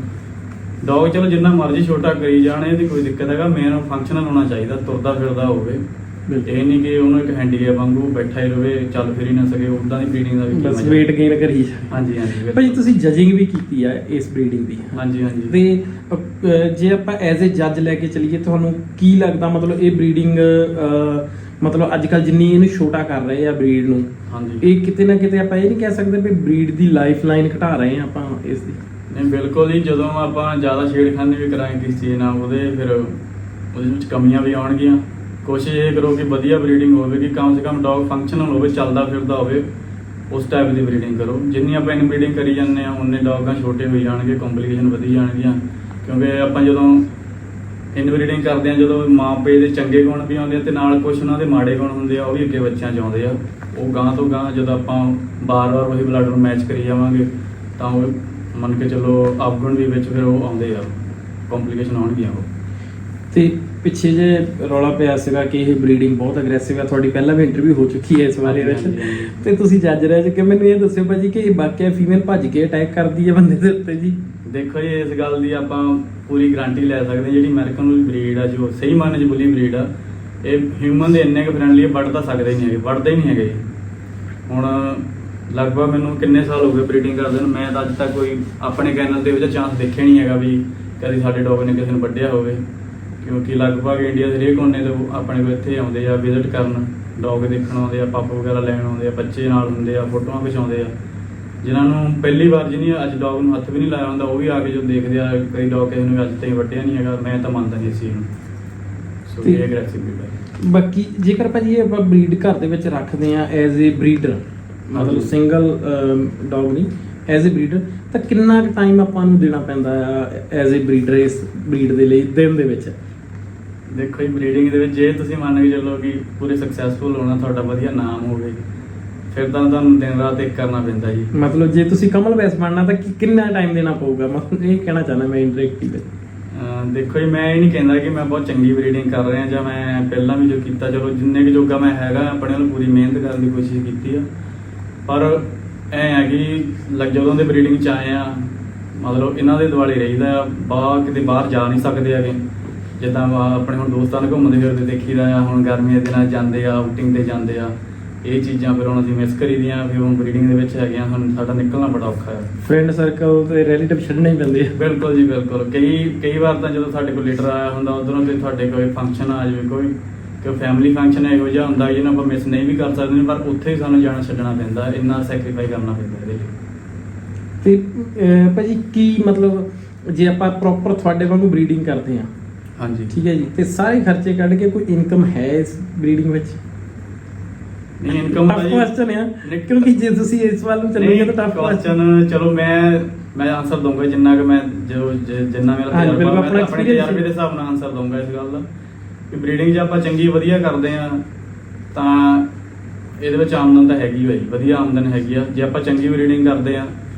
ਡੌਗ ਚਲੋ ਜਿੰਨਾ ਮਰਜ਼ੀ ਛੋਟਾ ਕਰੀ ਜਾਣ, ਇਹਦੀ ਕੋਈ ਦਿੱਕਤ ਹੈਗਾ, ਮੇਨ ਫੰਕਸ਼ਨਲ ਹੋਣਾ ਚਾਹੀਦਾ, ਤੁਰਦਾ ਫਿਰਦਾ ਹੋਵੇ। ਇਹ ਨਹੀਂ ਕਿ ਉਹਨੂੰ ਇੱਕ ਹੈਂਡੀਕੈਪ ਵਾਂਗੂ ਬੈਠਾ ਹੀ ਰਵੇ, ਚੱਲ ਫਿਰ ਹੀ ਨਾ ਸਕੇ। ਉਦਾਂ ਦੀ ਬਰੀਡਿੰਗ ਦਾ ਵੀ ਬਸ weight gain ਕਰੀ ਜਾਵੇ। ਹਾਂਜੀ ਹਾਂਜੀ ਭਾਜੀ ਤੁਸੀਂ ਜਜਿੰਗ ਵੀ ਕੀਤੀ ਆ ਇਸ ਬਰੀਡਿੰਗ ਦੀ। ਹਾਂਜੀ ਹਾਂਜੀ ਤੇ ਜੇ ਆਪਾਂ ਐਜ਼ ਅ ਜੱਜ ਲੈ ਕੇ ਚੱਲੀਏ, ਤੁਹਾਨੂੰ ਕੀ ਲੱਗਦਾ ਮਤਲਬ ਇਹ ਬਰੀਡਿੰਗ ਮਤਲਬ ਅੱਜ ਕੱਲ ਜਿੰਨੀ ਇਹਨੂੰ ਛੋਟਾ ਕਰ ਰਹੇ ਆ ਬਰੀਡ ਨੂੰ, ਹਾਂਜੀ ਇਹ ਕਿਤੇ ਨਾ ਕਿਤੇ ਆਪਾਂ ਇਹ ਨਹੀਂ ਕਹਿ ਸਕਦੇ ਵੀ ਬਰੀਡ ਦੀ ਲਾਈਫ ਲਾਈਨ ਘਟਾ ਰਹੇ ਆ ਆਪਾਂ ਇਸ ਦੀ? ਨਹੀਂ ਬਿਲਕੁਲ ਹੀ। ਜਦੋਂ ਆਪਾਂ ਜ਼ਿਆਦਾ ਛੇੜਖਾਨੀ ਵੀ ਕਰਾਂਗੇ ਕਿਸ ਚੀਜ਼ ਨਾਲ, ਉਹਦੇ ਵਿੱਚ ਕਮੀਆਂ ਵੀ ਆਉਣਗੀਆਂ। ਕੋਸ਼ਿਸ਼ ਇਹ ਕਰੋ ਕਿ ਵਧੀਆ ਬਰੀਡਿੰਗ ਹੋਵੇ, ਕਿ ਕਮ ਸੇ ਕਮ ਡੌਗ ਫੰਕਸ਼ਨਲ ਹੋਵੇ, ਚੱਲਦਾ ਫਿਰਦਾ ਹੋਵੇ, ਉਸ ਟਾਈਪ ਦੀ ਬਰੀਡਿੰਗ ਕਰੋ। ਜਿੰਨੀ ਆਪਾਂ ਇਨ ਬਰੀਡਿੰਗ ਕਰੀ ਜਾਂਦੇ ਆ ਉਨੇ ਡੌਗਾਂ ਛੋਟੇ ਹੋਈ ਜਾਣਗੇ, ਕੰਪਲਿਕੇਸ਼ਨ ਵਧੀ ਜਾਣਗੀਆਂ। ਕਿਉਂਕਿ ਆਪਾਂ ਜਦੋਂ ਇਨ ਬਰੀਡਿੰਗ ਕਰਦੇ ਆ, ਜਦੋਂ ਮਾਂ ਪਿਓ ਦੇ ਚੰਗੇ ਗੁਣ ਵੀ ਆਉਂਦੇ ਆ ਤੇ ਨਾਲ ਕੁਝ ਉਹਨਾਂ ਦੇ ਮਾੜੇ ਗੁਣ ਹੁੰਦੇ ਆ, ਉਹ ਵੀ ਅੱਗੇ ਬੱਚਿਆਂ 'ਚ ਆਉਂਦੇ ਆ। ਉਹ ਗਾਂ ਤੋਂ ਗਾਂ ਜਦੋਂ ਆਪਾਂ ਬਾਰ-ਬਾਰ ਉਹੀ ਬਲੱਡ ਨੂੰ ਮੈਚ ਕਰੀ ਜਾਵਾਂਗੇ ਤਾਂ ਉਹ ਮੰਨ ਕੇ ਚਲੋ ਅਵਗੁਣ ਵੀ ਵਿੱਚ ਫਿਰ ਉਹ ਆਉਂਦੇ ਆ, ਕੰਪਲਿਕੇਸ਼ਨ ਆਉਣਗੀਆਂ ਉਹ। ਤੇ ਪਿੱਛੇ ਜੇ ਰੌਲਾ ਪਿਆ ਸੀਗਾ ਕਿ ਇਹ ਬਰੀਡਿੰਗ ਬਹੁਤ ਅਗਰੈਸਿਵ ਹੈ, ਤੁਹਾਡੀ ਪਹਿਲਾਂ ਵੀ ਇੰਟਰਵਿਊ ਹੋ ਚੁੱਕੀ ਹੈ ਇਸ ਬਾਰੇ ਵਿੱਚ, ਤੇ ਤੁਸੀਂ ਜੱਜ ਰਹੇ ਜੀ ਕਿ ਮੈਨੂੰ ਇਹ ਦੱਸਿਓ ਭਾਜੀ ਕਿ ਇਹ ਵਾਕਿਆ ਫੀਮੇਲ ਭੱਜ ਕੇ ਅਟੈਕ ਕਰਦੀ ਹੈ ਬੰਦੇ ਦੇ ਉੱਤੇ ਜੀ? ਦੇਖੋ ਜੀ, ਇਸ ਗੱਲ ਦੀ ਆਪਾਂ ਪੂਰੀ ਗਾਰੰਟੀ ਲੈ ਸਕਦੇ ਹਾਂ। ਜਿਹੜੀ ਅਮਰੀਕਨ ਬਰੀਡ ਆ, ਜੋ ਸਹੀ ਮਾਨੇ 'ਚ ਬੁਲੀ ਬਰੀਡ ਆ, ਇਹ ਹਿਊਮਨ ਦੇ ਇੰਨੇ ਕੁ ਫਰੈਂਡਲੀ ਵੱਢ ਤਾਂ ਸਕਦੇ ਹੀ ਨਹੀਂ ਹੈਗੇ, ਵੱਢਦੇ ਹੀ ਨਹੀਂ ਹੈਗੇ। ਹੁਣ ਲਗਭਗ ਮੈਨੂੰ ਕਿੰਨੇ ਸਾਲ ਹੋ ਗਏ ਬਰੀਡਿੰਗ ਕਰਦੇ ਨੂੰ, ਮੈਂ ਤਾਂ ਅੱਜ ਤੱਕ ਕੋਈ ਆਪਣੇ ਕੈਨਲ ਤੇ ਇਹੋ ਜਿਹਾ ਚਾਂਸ ਦੇਖਿਆ ਨਹੀਂ ਹੈਗਾ ਵੀ ਕਦੀ ਸਾਡੇ ਡੌਗ ਨੇ ਕਿਸੇ ਨੂੰ ਵੱਢਿਆ ਹੋਵੇ। ਕਿਉਂਕਿ ਲਗਭਗ ਇੰਡੀਆ ਦੇ ਹਰੇਕ ਕੋਨੇ ਤੋਂ ਆਪਣੇ ਕੋਲ ਇੱਥੇ ਆਉਂਦੇ ਆ ਵਿਜ਼ਿਟ ਕਰਨ, ਡੌਗ ਦੇਖਣ ਆਉਂਦੇ ਆ, ਪੱਪ ਵਗੈਰਾ ਲੈਣ ਆਉਂਦੇ ਆ, ਬੱਚੇ ਨਾਲ ਹੁੰਦੇ ਆ, ਫੋਟੋਆਂ ਖਿਚਾਉਂਦੇ ਆ। ਜਿਨ੍ਹਾਂ ਨੂੰ ਪਹਿਲੀ ਵਾਰ ਜਿਹਨੇ ਅੱਜ ਡੌਗ ਨੂੰ ਹੱਥ ਵੀ ਨਹੀਂ ਲਾਇਆ ਹੁੰਦਾ, ਉਹ ਵੀ ਆ ਕੇ ਜੋ ਦੇਖਦੇ ਆ ਕਈ ਡੌਗ ਕਿਸੇ ਨੂੰ ਅੱਜ ਤਾਈਂ ਵੱਢਿਆ ਨਹੀਂ ਹੈਗਾ। ਮੈਂ ਤਾਂ ਮੰਨਦਾ ਨਹੀਂ ਇਸ ਚੀਜ਼ ਨੂੰ। ਸੋ ਇਹ ਅਗਰੈਸਿਵ ਬਰੀਡ ਹੈ। ਬਾਕੀ ਜੇਕਰ ਭਾਜੀ ਇਹ ਆਪਾਂ ਬਰੀਡ ਘਰ ਦੇ ਵਿੱਚ ਰੱਖਦੇ ਆ ਐਜ਼ ਏ ਬਰੀਡਰ, ਮਤਲਬ ਸਿੰਗਲ ਡੌਗ ਨਹੀਂ, ਐਜ਼ ਏ ਬਰੀਡਰ, ਤਾਂ ਕਿੰਨਾ ਕੁ ਟਾਈਮ ਆਪਾਂ ਨੂੰ ਦੇਣਾ ਪੈਂਦਾ ਆ ਐਜ਼ ਏ ਬਰੀਡਰ ਇਸ ਬਰੀਡ ਦੇ ਲਈ ਦਿਨ ਦੇ ਵਿੱਚ? ਦੇਖੋ ਜੀ, ਬਰੀਡਿੰਗ ਦੇ ਵਿੱਚ ਜੇ ਤੁਸੀਂ ਮੰਨ ਕੇ ਚੱਲੋ ਕਿ ਪੂਰੇ ਸਕਸੈਸਫੁਲ ਹੋਣਾ, ਤੁਹਾਡਾ ਵਧੀਆ ਨਾਮ ਹੋਵੇ, ਫਿਰ ਤਾਂ ਤੁਹਾਨੂੰ ਦਿਨ ਰਾਤ ਇੱਕ ਕਰਨਾ ਪੈਂਦਾ ਜੀ। ਮਤਲਬ ਜੇ ਤੁਸੀਂ ਕਮਲ ਵੈਸ ਬਣਨਾ ਤਾਂ ਕਿੰਨਾ ਟਾਈਮ ਦੇਣਾ ਪਊਗਾ? ਮਤਲਬ ਇਹ ਕਹਿਣਾ ਚਾਹੁੰਦਾ ਮੈਂ ਇੰਡਾਇਰੈਕਟਲੀ। ਦੇਖੋ ਜੀ, ਮੈਂ ਇਹ ਨਹੀਂ ਕਹਿੰਦਾ ਕਿ ਮੈਂ ਬਹੁਤ ਚੰਗੀ ਬਰੀਡਿੰਗ ਕਰ ਰਿਹਾ ਜਾਂ ਮੈਂ ਪਹਿਲਾਂ ਵੀ ਜੋ ਕੀਤਾ, ਚਲੋ ਜਿੰਨੇ ਕੁ ਜੋਗਾ ਮੈਂ ਹੈਗਾ ਆਪਣੇ ਵੱਲ ਪੂਰੀ ਮਿਹਨਤ ਕਰਨ ਦੀ ਕੋਸ਼ਿਸ਼ ਕੀਤੀ ਆ। ਪਰ ਐ ਹੈ ਕਿ ਜਦੋਂ ਦੇ ਬਰੀਡਿੰਗ 'ਚ ਆਏ ਆ, ਮਤਲਬ ਇਹਨਾਂ ਦੇ ਦੁਆਲੇ ਰਹੀਦਾ ਆ, ਕਿਤੇ ਬਾਹਰ ਜਾ ਨਹੀਂ ਸਕਦੇ ਹੈਗੇ। ਜਿੱਦਾਂ ਆਪਣੇ ਹੁਣ ਦੋਸਤਾਂ ਨਾਲ ਘੁੰਮਦੇ ਫਿਰਦੇ ਦੇਖੀਦਾ ਆ, ਹੁਣ ਗਰਮੀਆਂ ਦੇ ਦਿਨਾਂ ਜਾਂਦੇ ਆ, ਆਊਟਿੰਗ ਤੇ ਜਾਂਦੇ ਆ, ਇਹ ਚੀਜ਼ਾਂ ਫਿਰ ਹੁਣ ਅਸੀਂ ਮਿਸ ਕਰੀਦੀਆਂ। ਫਿਰ ਹੁਣ ਬਰੀਡਿੰਗ ਦੇ ਵਿੱਚ ਹੈਗੇ ਆ, ਹੁਣ ਸਾਡਾ ਨਿਕਲਣਾ ਬੜਾ ਔਖਾ ਹੈ। ਫਰੈਂਡ ਸਰਕਲ ਤੇ ਰਿਲੇਟਿਵ ਛੱਡਣੇ ਹੀ ਪੈਂਦੇ ਆ। ਬਿਲਕੁਲ ਜੀ ਬਿਲਕੁਲ। ਕਈ ਵਾਰ ਤਾਂ ਜਦੋਂ ਸਾਡੇ ਕੋਲ ਲੀਡਰ ਆਇਆ ਹੁੰਦਾ, ਉਧਰੋਂ ਤੇ ਤੁਹਾਡੇ ਕੋਈ ਫੰਕਸ਼ਨ ਆ ਜਾਵੇ, ਕੋਈ ਫੈਮਿਲੀ ਫੰਕਸ਼ਨ ਇਹੋ ਜਿਹਾ ਹੁੰਦਾ ਜਿਹਨੂੰ ਆਪਾਂ ਮਿਸ ਨਹੀਂ ਵੀ ਕਰ ਸਕਦੇ, ਪਰ ਉੱਥੇ ਹੀ ਸਾਨੂੰ ਜਾਣਾ ਛੱਡਣਾ ਪੈਂਦਾ, ਇੰਨਾ ਸੈਕਰੀਫਾਈ ਕਰਨਾ ਪੈਂਦਾ ਇਹਦੇ ਲਈ। ਤੇ ਭਾਜੀ ਕੀ ਮਤਲਬ ਜੇ ਆਪਾਂ ਪ੍ਰੋਪਰ ਤੁਹਾਡੇ ਵਾਂਗੂ ਬਰੀਡਿੰਗ ਕਰਦੇ ਆ, ਹਾਂਜੀ ਠੀਕ ਹੈ ਜੀ, ਤੇ ਸਾਰੇ ਖਰਚੇ ਕੱਢ ਕੇ ਕੋਈ ਇਨਕਮ ਹੈ ਇਸ ਬਰੀਡਿੰਗ ਵਿੱਚ? ਨਹੀਂ, ਇਨਕਮ ਟਫ ਕੁਐਸਚਨ ਆ, ਕਿਉਂਕਿ ਜੇ ਤੁਸੀਂ ਇਸ ਵੱਲ ਨੂੰ ਚੱਲੋਗੇ ਤਾਂ ਟਫ ਕੁਐਸਚਨ। ਚਲੋ ਮੈਂ ਆਨਸਰ ਦਊਂਗਾ ਜਿੰਨਾ ਕਿ ਮੈਂ ਜਿੰਨਾ ਮੇਰਾ ਤਜਰਬਾ, ਮੈਂ ਆਪਣੇ ਤਜਰਬੇ ਦੇ ਹਿਸਾਬ ਨਾਲ ਆਨਸਰ ਦਊਂਗਾ ਇਸ ਗੱਲ ਦਾ ਕਿ ਬਰੀਡਿੰਗ 'ਚ ਆਪਾਂ ਚੰਗੀ ਵਧੀਆ ਕਰਦੇ ਆ ਤਾਂ ਇਹਦੇ ਵਿੱਚ ਆਮਦਨ ਤਾਂ ਹੈਗੀ ਹੋਈ, ਵਧੀਆ ਆਮਦਨ ਹੈਗੀ ਆ। ਜੇ ਆਪਾਂ ਚੰਗੀ ਬਰੀਡਿੰਗ ਕਰਦੇ ਆ,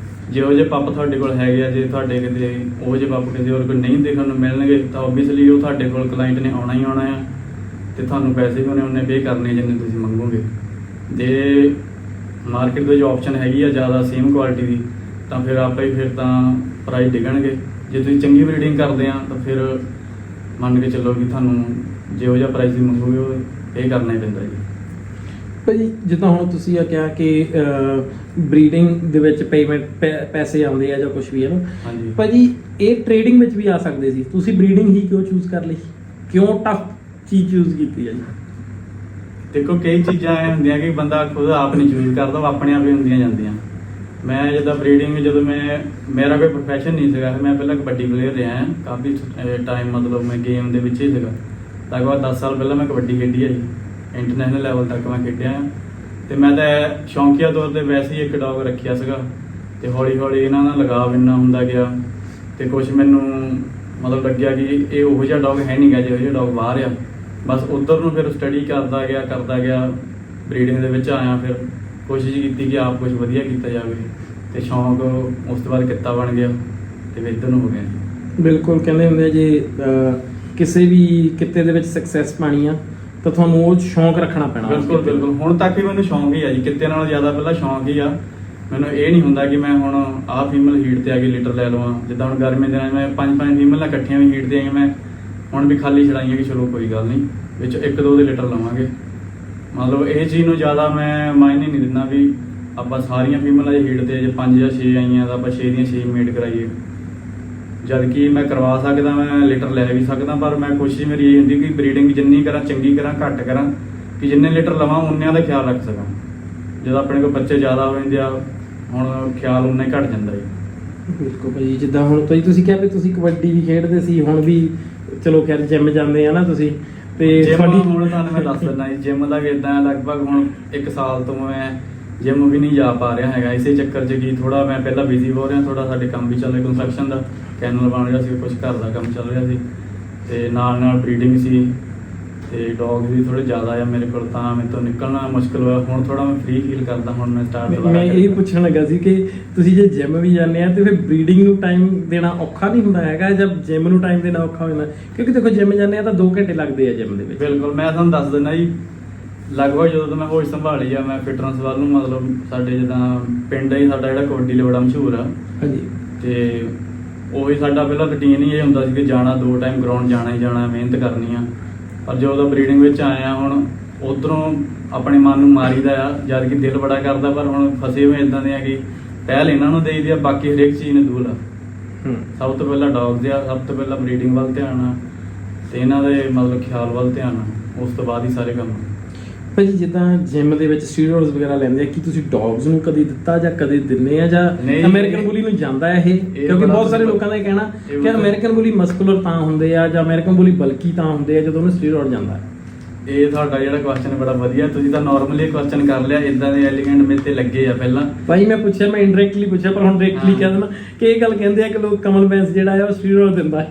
ਜਿਹੋ ਜਿਹੇ ਪੱਪ ਤੁਹਾਡੇ ਕੋਲ ਹੈਗੇ ਆ, ਜੇ ਤੁਹਾਡੇ ਕਿਤੇ ਉਹ ਜਿਹੇ ਪੱਪ ਕਿਤੇ ਹੋਰ ਕੋਈ ਨਹੀਂ ਦੇਖਣ ਨੂੰ ਮਿਲਣਗੇ ਤਾਂ ਓਬਵੀਅਸਲੀ ਉਹ ਤੁਹਾਡੇ ਕੋਲ ਕਲਾਇੰਟ ਨੇ ਆਉਣਾ ਹੀ ਆਉਣਾ ਆ, ਤੇ ਤੁਹਾਨੂੰ ਪੈਸੇ ਵੀ ਉਹਨੇ ਪੇ ਕਰਨੇ ਜਿੰਨੇ ਤੁਸੀਂ ਮੰਗੋਗੇ। ਜੇ ਮਾਰਕੀਟ ਵਿੱਚ ਆਪਸ਼ਨ ਹੈਗੀ ਆ ਜ਼ਿਆਦਾ ਸੇਮ ਕੁਆਲਿਟੀ ਦੀ, ਤਾਂ ਫਿਰ ਆਪੇ ਫਿਰ ਤਾਂ ਪ੍ਰਾਈਸ ਡਿੱਗਣਗੇ। ਜੇ ਤੁਸੀਂ ਚੰਗੀ ਬਰੀਡਿੰਗ ਕਰਦੇ ਆ ਤਾਂ ਫਿਰ ਮੰਨ ਕੇ ਚੱਲੋ ਕਿ ਤੁਹਾਨੂੰ ਜਿਹੋ ਜਿਹਾ ਪ੍ਰਾਈਸ ਵੀ ਮੰਗੋਗੇ ਉਹ ਪੇ ਕਰਨਾ ਹੀ ਪੈਂਦਾ ਜੀ। ਭਾਜੀ ਜਿੱਦਾਂ ਹੁਣ ਤੁਸੀਂ ਆ ਕਿਹਾ ਕਿ ਬਰੀਡਿੰਗ ਦੇ ਵਿੱਚ ਪੇਮੈਂਟ ਪੈਸੇ ਆਉਂਦੇ ਆ ਜਾਂ ਕੁਝ ਵੀ ਹੈ ਨਾ, ਹਾਂਜੀ ਭਾਜੀ ਇਹ ਟ੍ਰੇਡਿੰਗ ਵਿੱਚ ਵੀ ਆ ਸਕਦੇ ਸੀ, ਤੁਸੀਂ ਬਰੀਡਿੰਗ ਹੀ ਕਿਉਂ ਚੂਜ਼ ਕਰ ਲਈ? ਕਿਉਂ ਟਫ ਚੀਜ਼ ਚੂਜ਼ ਕੀਤੀ ਹੈ ਜੀ? ਦੇਖੋ ਕਈ ਚੀਜ਼ਾਂ ਐ ਹੁੰਦੀਆਂ ਕਿ ਬੰਦਾ ਖੁਦ ਆਪ ਨਹੀਂ ਚੂਜ਼ ਕਰਦਾ, ਉਹ ਆਪਣੇ ਆਪ ਹੀ ਹੁੰਦੀਆਂ ਜਾਂਦੀਆਂ। ਮੈਂ ਜਿੱਦਾਂ ਬਰੀਡਿੰਗ, ਜਦੋਂ ਮੇਰਾ ਕੋਈ ਪ੍ਰੋਫੈਸ਼ਨ ਨਹੀਂ ਸੀਗਾ, ਮੈਂ ਪਹਿਲਾਂ ਕਬੱਡੀ ਪਲੇਅਰ ਰਿਹਾ ਹਾਂ ਕਾਫੀ ਟਾਈਮ, ਮਤਲਬ ਮੈਂ ਗੇਮ ਦੇ ਵਿੱਚ ਹੀ ਸੀਗਾ। ਲਗਭਗ 10 ਸਾਲ ਪਹਿਲਾਂ ਮੈਂ ਕਬੱਡੀ ਖੇਡੀ ਹੈ ਜੀ, ਇੰਟਰਨੈਸ਼ਨਲ ਲੈਵਲ ਤੱਕ ਮੈਂ ਖੇਡਿਆ ਹਾਂ। ਤੇ ਮੈਂ ਤਾਂ ਸ਼ੌਂਕੀਆ ਤੌਰ ਤੇ ਵੈਸੇ ਹੀ ਇੱਕ ਡੌਗ ਰੱਖਿਆ ਸੀਗਾ, ਤੇ ਹੌਲੀ ਹੌਲੀ ਇਹਨਾਂ ਨਾਲ ਲਗਾਵ ਇੰਨਾ ਹੁੰਦਾ ਗਿਆ, ਤੇ ਕੁਝ ਮੈਨੂੰ ਮਤਲਬ ਲੱਗਿਆ ਕਿ ਇਹ ਉਹੋ ਜਿਹਾ ਡੌਗ ਹੈ ਨਹੀਂ ਗਾ ਜਿਹੋ ਜਿਹਾ ਡੌਗ ਬਾਹਰ ਆ। ਬਸ ਉੱਧਰ ਨੂੰ ਫਿਰ ਸਟੱਡੀ ਕਰਦਾ ਗਿਆ, ਬਰੀਡਿੰਗ ਦੇ ਵਿੱਚ ਆਇਆ, ਫਿਰ ਕੋਸ਼ਿਸ਼ ਕੀਤੀ ਕਿ ਆਪ ਕੁਝ ਵਧੀਆ ਕੀਤਾ ਜਾਵੇ, ਤੇ ਸ਼ੌਂਕ ਉਸ ਤੋਂ ਬਾਅਦ ਕਿੱਤਾ ਬਣ ਗਿਆ, ਤੇ ਫਿਰ ਇੱਧਰ ਨੂੰ ਹੋ ਗਿਆ। ਬਿਲਕੁਲ, ਕਹਿੰਦੇ ਹੁੰਦੇ ਆ ਜੇ ਕਿਸੇ ਵੀ ਕਿੱਤੇ ਦੇ ਵਿੱਚ ਸਕਸੈਸ ਪਾਣੀ ਆ ਤਾਂ ਤੁਹਾਨੂੰ ਉਹ ਸ਼ੌਂਕ ਰੱਖਣਾ ਪੈਣਾ। ਬਿਲਕੁਲ ਹੁਣ ਤੱਕ ਵੀ ਮੈਨੂੰ ਸ਼ੌਂਕ ਹੀ ਆ ਜੀ, ਕਿੱਤੇ ਨਾਲੋਂ ਜ਼ਿਆਦਾ ਪਹਿਲਾਂ ਸ਼ੌਂਕ ਹੀ ਆ। ਮੈਨੂੰ ਇਹ ਨਹੀਂ ਹੁੰਦਾ ਕਿ ਮੈਂ ਹੁਣ ਆਹ ਫੀਮੇਲ ਹੀਟ ਤੇ ਆ ਕੇ ਲੀਟਰ ਲੈ ਲਵਾਂ। ਜਿੱਦਾਂ ਹੁਣ ਗਰਮੀ ਦੇ ਨਾਲ ਮੈਂ 5 ਫੀਮੇਲਾਂ ਇਕੱਠੀਆਂ ਵੀ ਹੀਟ ਤੇ ਆਈਆਂ, ਮੈਂ ਹੁਣ ਵੀ ਖਾਲੀ ਛੜਾਈਆਂ ਕਿ ਚਲੋ ਕੋਈ ਗੱਲ ਨਹੀਂ, ਵਿੱਚ 1-2 ਦੇ ਲੀਟਰ ਲਵਾਂਗੇ। ਮਤਲਬ ਇਹ ਚੀਜ਼ ਨੂੰ ਜ਼ਿਆਦਾ ਮੈਂ ਮਾਇਨੇ ਨਹੀਂ ਦਿੰਦਾ ਵੀ ਆਪਾਂ ਸਾਰੀਆਂ ਫੀਮੇਲਾਂ ਦੇ ਹੀਟ ਤੇ ਜੇ 5 ਜਾਂ 6 ਆਈਆਂ ਤਾਂ ਆਪਾਂ 6 ਦੀਆਂ 6 ਮੇਟ ਕਰਾਈਏ। ਜਦ ਕਿ ਮੈਂ ਕਰਵਾ ਸਕਦਾ, ਮੈਂ ਲੀਟਰ ਲੈ ਵੀ ਸਕਦਾ, ਪਰ ਮੈਂ ਕੋਸ਼ਿਸ਼ ਮੇਰੀ ਇਹ ਹੁੰਦੀ ਕਿ ਬਰੀਡਿੰਗ ਜਿੰਨੀ ਕਰਾਂ ਚੰਗੀ ਕਰਾਂ, ਘੱਟ ਕਰਾਂ, ਕਿ ਜਿੰਨੇ ਲੀਟਰ ਲਵਾਂ ਉਨਿਆਂ ਦਾ ਖਿਆਲ ਰੱਖ ਸਕਾਂ। ਜਦੋਂ ਆਪਣੇ ਕੋਲ ਬੱਚੇ ਜ਼ਿਆਦਾ ਹੋ ਜਾਂਦੇ ਆ, ਹੁਣ ਖਿਆਲ ਉਨਾ ਹੀ ਘੱਟ ਜਾਂਦਾ ਹੈ। ਬਿਲਕੁਲ ਭਾਜੀ, ਜਿੱਦਾਂ ਹੁਣ ਤੁਸੀਂ ਕਿਹਾ ਵੀ ਤੁਸੀਂ ਕਬੱਡੀ ਵੀ ਖੇਡਦੇ ਸੀ, ਹੁਣ ਵੀ ਚਲੋ ਖੈਰ ਜਿਮ ਜਾਂਦੇ ਆ ਨਾ ਤੁਸੀਂ, ਤੇ ਜਿਮ ਹੁਣ ਤੁਹਾਨੂੰ ਮੈਂ ਦੱਸ ਦਿੰਦਾ ਜੀ, ਜਿਮ ਦਾ ਵੀ ਇਦਾਂ ਲਗਭਗ ਹੁਣ 1 ਸਾਲ ਤੋਂ ਮੈਂ ਜਿਮ ਵੀ ਨਹੀਂ ਜਾ ਪਾ ਰਿਹਾ ਹੈਗਾ। ਇਸੇ ਚੱਕਰ 'ਚ ਕਿ ਥੋੜਾ ਮੈਂ ਪਹਿਲਾਂ ਬਿਜ਼ੀ ਹੋ ਰਿਹਾ, ਥੋੜਾ ਸਾਡੇ ਕੰਮ ਵੀ ਚੱਲ ਰਿਹਾ, ਕੰਸਟਰਕਸ਼ਨ ਦਾ ਕੈਨਲ ਬਣ ਰਿਹਾ ਸੀ, ਕੁਝ ਘਰ ਦਾ ਕੰਮ ਚੱਲ ਰਿਹਾ ਸੀ, ਤੇ ਨਾਲ ਬਰੀਡਿੰਗ ਸੀ, ਤੇ ਡੌਗ ਵੀ ਥੋੜੇ ਜ਼ਿਆਦਾ ਆ ਮੇਰੇ ਕੋਲ, ਤਾਂ ਮੇਰੇ ਤੋਂ ਨਿਕਲਣਾ ਮੁਸ਼ਕਲ ਹੋਇਆ। ਹੁਣ ਥੋੜਾ ਮੈਂ ਫ੍ਰੀ ਫੀਲ ਕਰਦਾ, ਹੁਣ ਮੈਂ ਸਟਾਰਟ ਮੈਂ ਇਹ ਪੁੱਛਣ ਲੱਗਾ ਸੀ ਕਿ ਤੁਸੀਂ ਜੇ ਜਿਮ ਵੀ ਜਾਂਦੇ ਆ ਤੇ ਫਿਰ ਬਰੀਡਿੰਗ ਨੂੰ ਟਾਈਮ ਦੇਣਾ ਔਖਾ ਨਹੀਂ ਹੁੰਦਾ ਹੈਗਾ, ਜਦ ਜਿਮ ਨੂੰ ਟਾਈਮ ਦੇਣਾ ਔਖਾ ਹੋ ਜਾਂਦਾ? ਕਿਉਂਕਿ ਦੇਖੋ ਜਿਮ ਜਾਂਦੇ ਆ ਤਾਂ 2 ਘੰਟੇ ਲੱਗਦੇ ਆ ਜਿਮ ਦੇ ਵਿੱਚ। ਬਿਲਕੁਲ, ਮੈਂ ਤੁਹਾਨੂੰ ਦੱਸ ਦਿੰਦਾ ਜੀ, ਲਗਭਗ ਜਦੋਂ ਤੋਂ ਮੈਂ ਹੋਸ਼ ਸੰਭਾਲੀ ਆ, ਮੈਂ ਫਿਟਨੈਸ ਵੱਲ ਨੂੰ, ਮਤਲਬ ਸਾਡੇ ਜਿੱਦਾਂ ਪਿੰਡ ਹੀ ਸਾਡਾ ਜਿਹੜਾ ਕਬੱਡੀ ਲਈ ਬੜਾ ਮਸ਼ਹੂਰ ਆ, ਹਾਂਜੀ, ਤੇ ਉਹੀ ਸਾਡਾ ਪਹਿਲਾਂ ਰੂਟੀਨ ਹੀ ਇਹ ਹੁੰਦਾ ਸੀ ਕਿ ਜਾਣਾ 2 ਟਾਈਮ ਗਰਾਊਂਡ ਜਾਣਾ ਹੀ ਜਾਣਾ, ਮਿਹਨਤ ਕਰਨੀ ਆ। ਪਰ ਜਦੋਂ ਬਰੀਡਿੰਗ ਵਿੱਚ ਆਇਆ, ਹੁਣ ਉਧਰੋਂ ਆਪਣੇ ਮਨ ਨੂੰ ਮਾਰੀਦਾ ਆ, ਜਦ ਕਿ ਦਿਲ ਬੜਾ ਕਰਦਾ, ਪਰ ਹੁਣ ਫਸੇ ਹੋਏ ਇਦਾਂ ਦੇ ਆ ਕਿ ਪਹਿਲ ਇਹਨਾਂ ਨੂੰ ਦੇਈਦੀ ਆ, ਬਾਕੀ ਹਰੇਕ ਚੀਜ਼ ਨੂੰ ਦੂਰ ਆ। ਸਭ ਤੋਂ ਪਹਿਲਾਂ ਡੌਗਸ ਆ, ਸਭ ਤੋਂ ਪਹਿਲਾਂ ਬਰੀਡਿੰਗ ਵੱਲ ਧਿਆਨ ਆ, ਤੇ ਇਹਨਾਂ ਦੇ ਮਤਲਬ ਖਿਆਲ ਵੱਲ ਧਿਆਨ ਆ, ਉਸ ਤੋਂ ਬਾਅਦ ਹੀ ਸਾਰੇ ਕੰਮ। ਭਾਜੀ ਜਿੱਦਾਂ ਜਿਮ ਦੇ ਵਿੱਚ ਸਟੀਰੋਇਡਸ ਵਗੈਰਾ ਲੈਂਦੇ ਆ, ਕੀ ਤੁਸੀਂ ਡੌਗਸ ਨੂੰ ਕਦੇ ਦਿੱਤਾ ਜਾਂ ਕਦੇ ਦਿੰਦੇ ਆ, ਜਾਂ ਅਮਰੀਕਨ ਬੁਲੀ ਨੂੰ ਜਾਂਦਾ ਹੈ ਇਹ? ਕਿਉਂਕਿ ਬਹੁਤ ਸਾਰੇ ਲੋਕਾਂ ਦਾ ਇਹ ਕਹਿਣਾ ਕਿ ਅਮਰੀਕਨ ਬੁਲੀ ਮਸਕੂਲਰ ਤਾਂ ਹੁੰਦੇ ਆ, ਜਾਂ ਅਮਰੀਕਨ ਬੁਲੀ ਬਲਕੀ ਤਾਂ ਹੁੰਦੇ ਆ ਜਦੋਂ ਉਹਨੂੰ ਸਟੀਰੋਇਡ ਜਾਂਦਾ। ਇਹ ਤੁਹਾਡਾ ਜਿਹੜਾ ਕੁਐਸਚਨ ਬੜਾ ਵਧੀਆ, ਤੁਸੀਂ ਤਾਂ ਨਾਰਮਲੀ ਕੁਐਸਚਨ ਕਰ ਲਿਆ, ਇਦਾਂ ਦੇ ਐਲੀਗੈਂਟ ਮੇਰੇ ਤੇ ਲੱਗੇ ਆ ਪਹਿਲਾਂ। ਭਾਈ ਮੈਂ ਪੁੱਛਿਆ, ਮੈਂ ਇਨਡਾਇਰੈਕਟਲੀ ਪੁੱਛਿਆ, ਪਰ ਹੁਣ ਡਾਇਰੈਕਟਲੀ ਕਹਿ ਦੇਣਾ ਕਿ ਇਹ ਗੱਲ ਕਹਿੰਦੇ ਆ ਕਿ ਲੋਕ ਕਮਲ ਬੈਂਸ ਜਿਹੜਾ ਆ ਉਹ ਸਟੀਰੋਇਡ ਦਿੰਦਾ ਹੈ।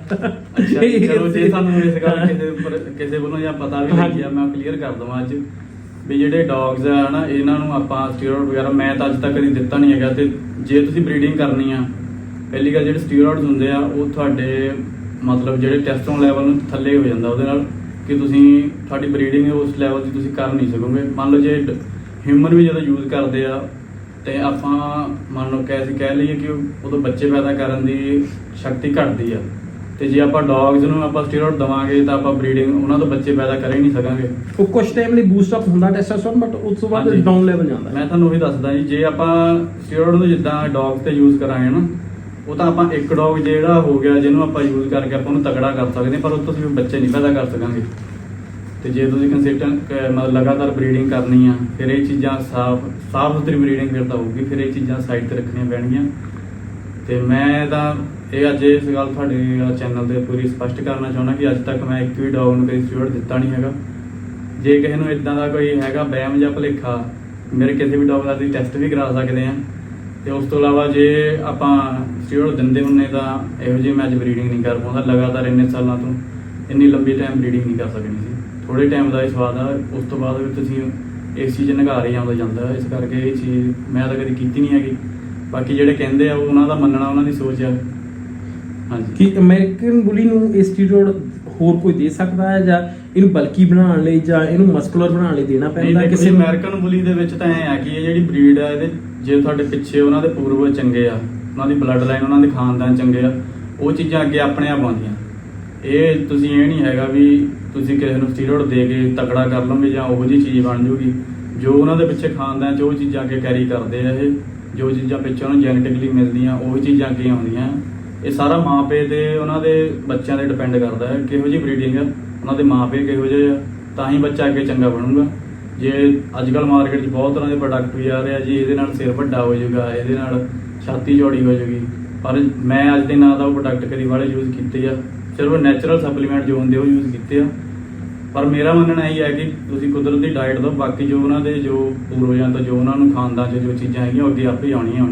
ਅੱਛਾ, ਚਲੋ ਜੇ ਤੁਹਾਨੂੰ ਇਸ ਗੱਲ ਕਿਸੇ ਵੱਲੋਂ ਜਾਂ ਪਤਾ ਵੀ ਲੱਗਿਆ, ਮੈਂ ਕਲੀਅਰ ਕਰ ਦਵਾਂ ਅੱਜ ਵੀ ਜਿਹੜੇ ਡੌਗਸ ਆ ਨਾ, ਇਹਨਾਂ ਨੂੰ ਆਪਾਂ ਸਟੀਰੋਇਡ ਵਗੈਰਾ ਮੈਂ ਤਾਂ ਅੱਜ ਤੱਕ ਕਦੀ ਦਿੱਤਾ ਨਹੀਂ ਹੈਗਾ। ਤੇ ਜੇ ਤੁਸੀਂ ਬਰੀਡਿੰਗ ਕਰਨੀ ਆ, ਪਹਿਲੀ ਗੱਲ ਜਿਹੜੇ ਸਟੀਰੋਇਡਸ ਹੁੰਦੇ ਆ ਉਹ ਤੁਹਾਡੇ ਮਤਲਬ ਜਿਹੜੇ ਟੈਸਟੋਨ ਲੈਵਲ ਨੂੰ ਥੱਲੇ ਹੋ ਜਾਂਦਾ, ਉਹਦੇ ਨਾਲ ਕਿ ਤੁਸੀਂ ਤੁਹਾਡੀ ਬਰੀਡਿੰਗ ਉਸ ਲੈਵਲ 'ਤੇ ਤੁਸੀਂ ਕਰ ਨਹੀਂ ਸਕੋਗੇ। ਮੰਨ ਲਓ ਜੇ ਹਿਊਮਨ ਵੀ ਜਦੋਂ ਯੂਜ਼ ਕਰਦੇ ਆ, ਤੇ ਆਪਾਂ ਮੰਨ ਲਓ ਕਹਿ ਲਈਏ ਕਿ ਉਦੋਂ ਬੱਚੇ ਪੈਦਾ ਕਰਨ ਦੀ ਸ਼ਕਤੀ ਘਟਦੀ ਆ, ਤੇ ਜੇ ਆਪਾਂ ਡੌਗਸ ਨੂੰ ਆਪਾਂ ਸਟੀਰੋਇਡ ਦਵਾਂਗੇ ਤਾਂ ਆਪਾਂ ਬਰੀਡਿੰਗ ਉਹਨਾਂ ਤੋਂ ਬੱਚੇ ਪੈਦਾ ਕਰ ਹੀ ਨਹੀਂ ਸਕਾਂਗੇ। ਉਹ ਕੁਝ ਟਾਈਮ ਲਈ ਬੂਸਟ ਅਪ ਹੁੰਦਾ ਟੈਸਟੋਸਟੇਰੋਨ, ਬਟ ਉਸ ਤੋਂ ਬਾਅਦ ਡਾਊਨ ਲੈਵਲ ਜਾਂਦਾ। ਮੈਂ ਤੁਹਾਨੂੰ ਉਹੀ ਦੱਸਦਾ ਜੀ, ਜੇ ਆਪਾਂ ਸਟੀਰੋਇਡ ਨੂੰ ਜਿੱਦਾਂ ਡੌਗਸ ਤੇ ਯੂਜ਼ ਕਰਾਂਗੇ ਨਾ, ਉਹ ਤਾਂ ਆਪਾਂ ਇੱਕ ਡੌਗ ਜਿਹੜਾ ਹੋ ਗਿਆ ਜਿਹਨੂੰ ਆਪਾਂ ਯੂਜ਼ ਕਰਕੇ ਆਪਾਂ ਉਹਨੂੰ ਤਕੜਾ ਕਰ ਸਕਦੇ, ਪਰ ਉਹ ਤੋਂ ਅਸੀਂ ਬੱਚੇ ਨਹੀਂ ਪੈਦਾ ਕਰ ਸਕਾਂਗੇ। ਤੇ ਜੇ ਤੁਸੀਂ ਕੰਸਿਸਟੈਂਟ ਮਤਲਬ ਲਗਾਤਾਰ ਬਰੀਡਿੰਗ ਕਰਨੀ ਆ, ਫਿਰ ਇਹ ਚੀਜ਼ਾਂ ਸਾਫ਼ ਸੁਥਰੀ ਬਰੀਡਿੰਗ ਫਿਰ ਤਾਂ ਹੋਊਗੀ, ਫਿਰ ਇਹ ਚੀਜ਼ਾਂ ਸਾਈਡ ਤੇ ਰੱਖਣੀਆਂ ਪੈਣਗੀਆਂ। ਤੇ ਮੈਂ ਤਾਂ ਇਹ ਅੱਜ ਇਸ ਗੱਲ ਤੁਹਾਡੇ ਚੈਨਲ ਤੇ ਪੂਰੀ ਸਪਸ਼ਟ ਕਰਨਾ ਚਾਹੁੰਦਾ ਕਿ ਅੱਜ ਤੱਕ ਮੈਂ ਇੱਕ ਵੀ ਡੌਗ ਨੂੰ ਕਦੇ ਸਟੀਰੋਇਡ ਦਿੱਤਾ ਨਹੀਂ ਹੈਗਾ। ਜੇ ਕਿਸੇ ਨੂੰ ਇਦਾਂ ਦਾ ਕੋਈ ਹੈਗਾ ਵਹਿਮ ਜਾਂ ਭੁਲੇਖਾ, ਮੇਰੇ ਕਿਸੇ ਵੀ ਡੌਗ ਦਾ ਅਸੀਂ ਟੈਸਟ ਵੀ ਕਰਾ ਸਕਦੇ ਹਾਂ। ਤੇ ਉਸ ਤੋਂ ਇਲਾਵਾ ਜੇ ਆਪਾਂ ਸਟੀਰੋਇਡ ਦਿੰਦੇ ਹੁੰਨੇ ਤਾਂ ਇਹੋ ਜਿਹੀ ਮੈਂ ਅੱਜ ਬਰੀਡਿੰਗ ਨਹੀਂ ਕਰ ਪਾਉਂਦਾ। ਲਗਾਤਾਰ ਇੰਨੇ ਸਾਲਾਂ ਤੋਂ ਇੰਨੀ ਲੰਬੀ ਟਾਈਮ ਬਰੀਡਿੰਗ ਨਹੀਂ ਕਰ ਸਕਣੀ ਸੀ। ਥੋੜੇ ਟਾਈਮ ਦਾ ਹੀ ਸਵਾਦ ਆ, ਉਸ ਤੋਂ ਬਾਅਦ ਵੀ ਤੁਸੀਂ ਇਸ ਚੀਜ਼ ਨਿਗਾਰ ਹੀ ਆਉਂਦਾ ਜਾਂਦਾ। ਇਸ ਕਰਕੇ ਇਹ ਚੀਜ਼ ਮੈਂ ਤਾਂ ਕਦੀ ਕੀਤੀ ਨਹੀਂ ਹੈਗੀ। ਬਾਕੀ ਜਿਹੜੇ ਕਹਿੰਦੇ ਆ ਉਹਨਾਂ ਦਾ ਮੰਨਣਾ, ਉਹਨਾਂ ਦੀ ਸੋਚ ਆ। ਹਾਂਜੀ, ਕਿ ਅਮਰੀਕਨ ਬੁਲੀ ਨੂੰ ਇਹ ਸਟੀਰੋਇਡ ਹੋਰ ਕੋਈ ਦੇ ਸਕਦਾ ਹੈ, ਜਾਂ ਇਹਨੂੰ ਬਲਕੀ ਬਣਾਉਣ ਲਈ ਜਾਂ ਇਹਨੂੰ ਮਸਕੂਲਰ ਬਣਾਉਣ ਲਈ ਦੇਣਾ ਪੈਂਦਾ ਕਿਸੇ ਅਮਰੀਕਨ ਬੁਲੀ ਦੇ ਵਿੱਚ? ਤਾਂ ਐ ਆ ਕਿ ਇਹ ਜਿਹੜੀ ਬਰੀਡ ਆ, ਇਹਦੇ ਜੇ ਤੁਹਾਡੇ ਪਿੱਛੇ ਉਹਨਾਂ ਦੇ ਪੂਰਵਜ ਚੰਗੇ ਆ, ਉਹਨਾਂ ਦੀ ਬਲੱਡ ਲਾਈਨ, ਉਹਨਾਂ ਦੇ ਖਾਨਦਾਨ ਚੰਗੇ ਆ, ਉਹ ਚੀਜ਼ਾਂ ਅੱਗੇ ਆਪਣੇ ਆਪ ਆਉਂਦੀਆਂ। ਇਹ ਤੁਸੀਂ ਇਹ ਨਹੀਂ ਹੈਗਾ ਵੀ ਤੁਸੀਂ ਕਿਸੇ ਨੂੰ ਸਟੀਰੋਇਡ ਦੇ ਕੇ ਤਕੜਾ ਕਰ ਲਓਗੇ ਜਾਂ ਉਹੋ ਜਿਹੀ ਚੀਜ਼ ਬਣ ਜੂਗੀ। ਜੋ ਉਹਨਾਂ ਦੇ ਪਿੱਛੇ ਖਾਨਦਾਨ 'ਚ ਉਹ ਚੀਜ਼ਾਂ ਅੱਗੇ ਕੈਰੀ ਕਰਦੇ ਆ, ਇਹ ਜੋ ਚੀਜ਼ਾਂ ਪਿੱਛੇ ਉਹਨੂੰ ਜੈਨੇਟਿਕਲੀ ਮਿਲਦੀਆਂ ਉਹੀ ਚੀਜ਼ਾਂ ਅੱਗੇ ਆਉਂਦੀਆਂ। ਇਹ ਸਾਰਾ ਮਾਂ ਪਿਓ ਤੇ ਉਹਨਾਂ ਦੇ ਬੱਚਿਆਂ ਤੇ ਡਿਪੈਂਡ ਕਰਦਾ ਹੈ ਕਿਹੋ ਜਿਹੀ ਬਰੀਡਿੰਗ ਆ ਉਹਨਾਂ ਦੇ ਮਾਪੇ ਕਿਹੋ ਜਿਹੇ ਆ, ਤਾਂ ਹੀ ਬੱਚਾ ਅੱਗੇ ਚੰਗਾ ਬਣੂਗਾ। ਜੇ ਅੱਜ ਕੱਲ੍ਹ ਮਾਰਕੀਟ 'ਚ ਬਹੁਤ ਤਰ੍ਹਾਂ ਦੇ ਪ੍ਰੋਡਕਟ ਵੀ ਆ ਰਹੇ ਆ ਜੀ, ਇਹਦੇ ਨਾਲ ਸਿਰ ਵੱਡਾ ਹੋ ਜਾਊਗਾ, ਇਹਦੇ ਨਾਲ ਛਾਤੀ ਚੌੜੀ ਹੋ ਜਾਊਗੀ, ਪਰ ਮੈਂ ਅੱਜ ਦੇ ਨਾਂ ਦਾ ਉਹ ਪ੍ਰੋਡਕਟ ਕਦੀ ਵਾਲੇ ਯੂਜ਼ ਕੀਤੇ ਆ। ਸਿਰਫ ਨੈਚੁਰਲ ਸਪਲੀਮੈਂਟ ਜੋ ਹੁੰਦੇ ਉਹ ਯੂਜ਼ ਕੀਤੇ ਆ, ਪਰ ਮੇਰਾ ਮੰਨਣਾ ਇਹ ਹੈ ਕਿ ਤੁਸੀਂ ਕੁਦਰਤੀ ਡਾਈਟ ਦਿਓ, ਬਾਕੀ ਜੋ ਉਹਨਾਂ ਦੇ ਜੋ ਪੂਰਵਜਾਂ ਤੋਂ ਜੋ ਉਹਨਾਂ ਨੂੰ ਖਾਨਦਾਨ 'ਚ ਜੋ ਚੀਜ਼ਾਂ ਹੈਗੀਆਂ ਉਹ ਅੱਗੇ ਆਪੇ ਹੀ ਆਉਣੀਆਂ।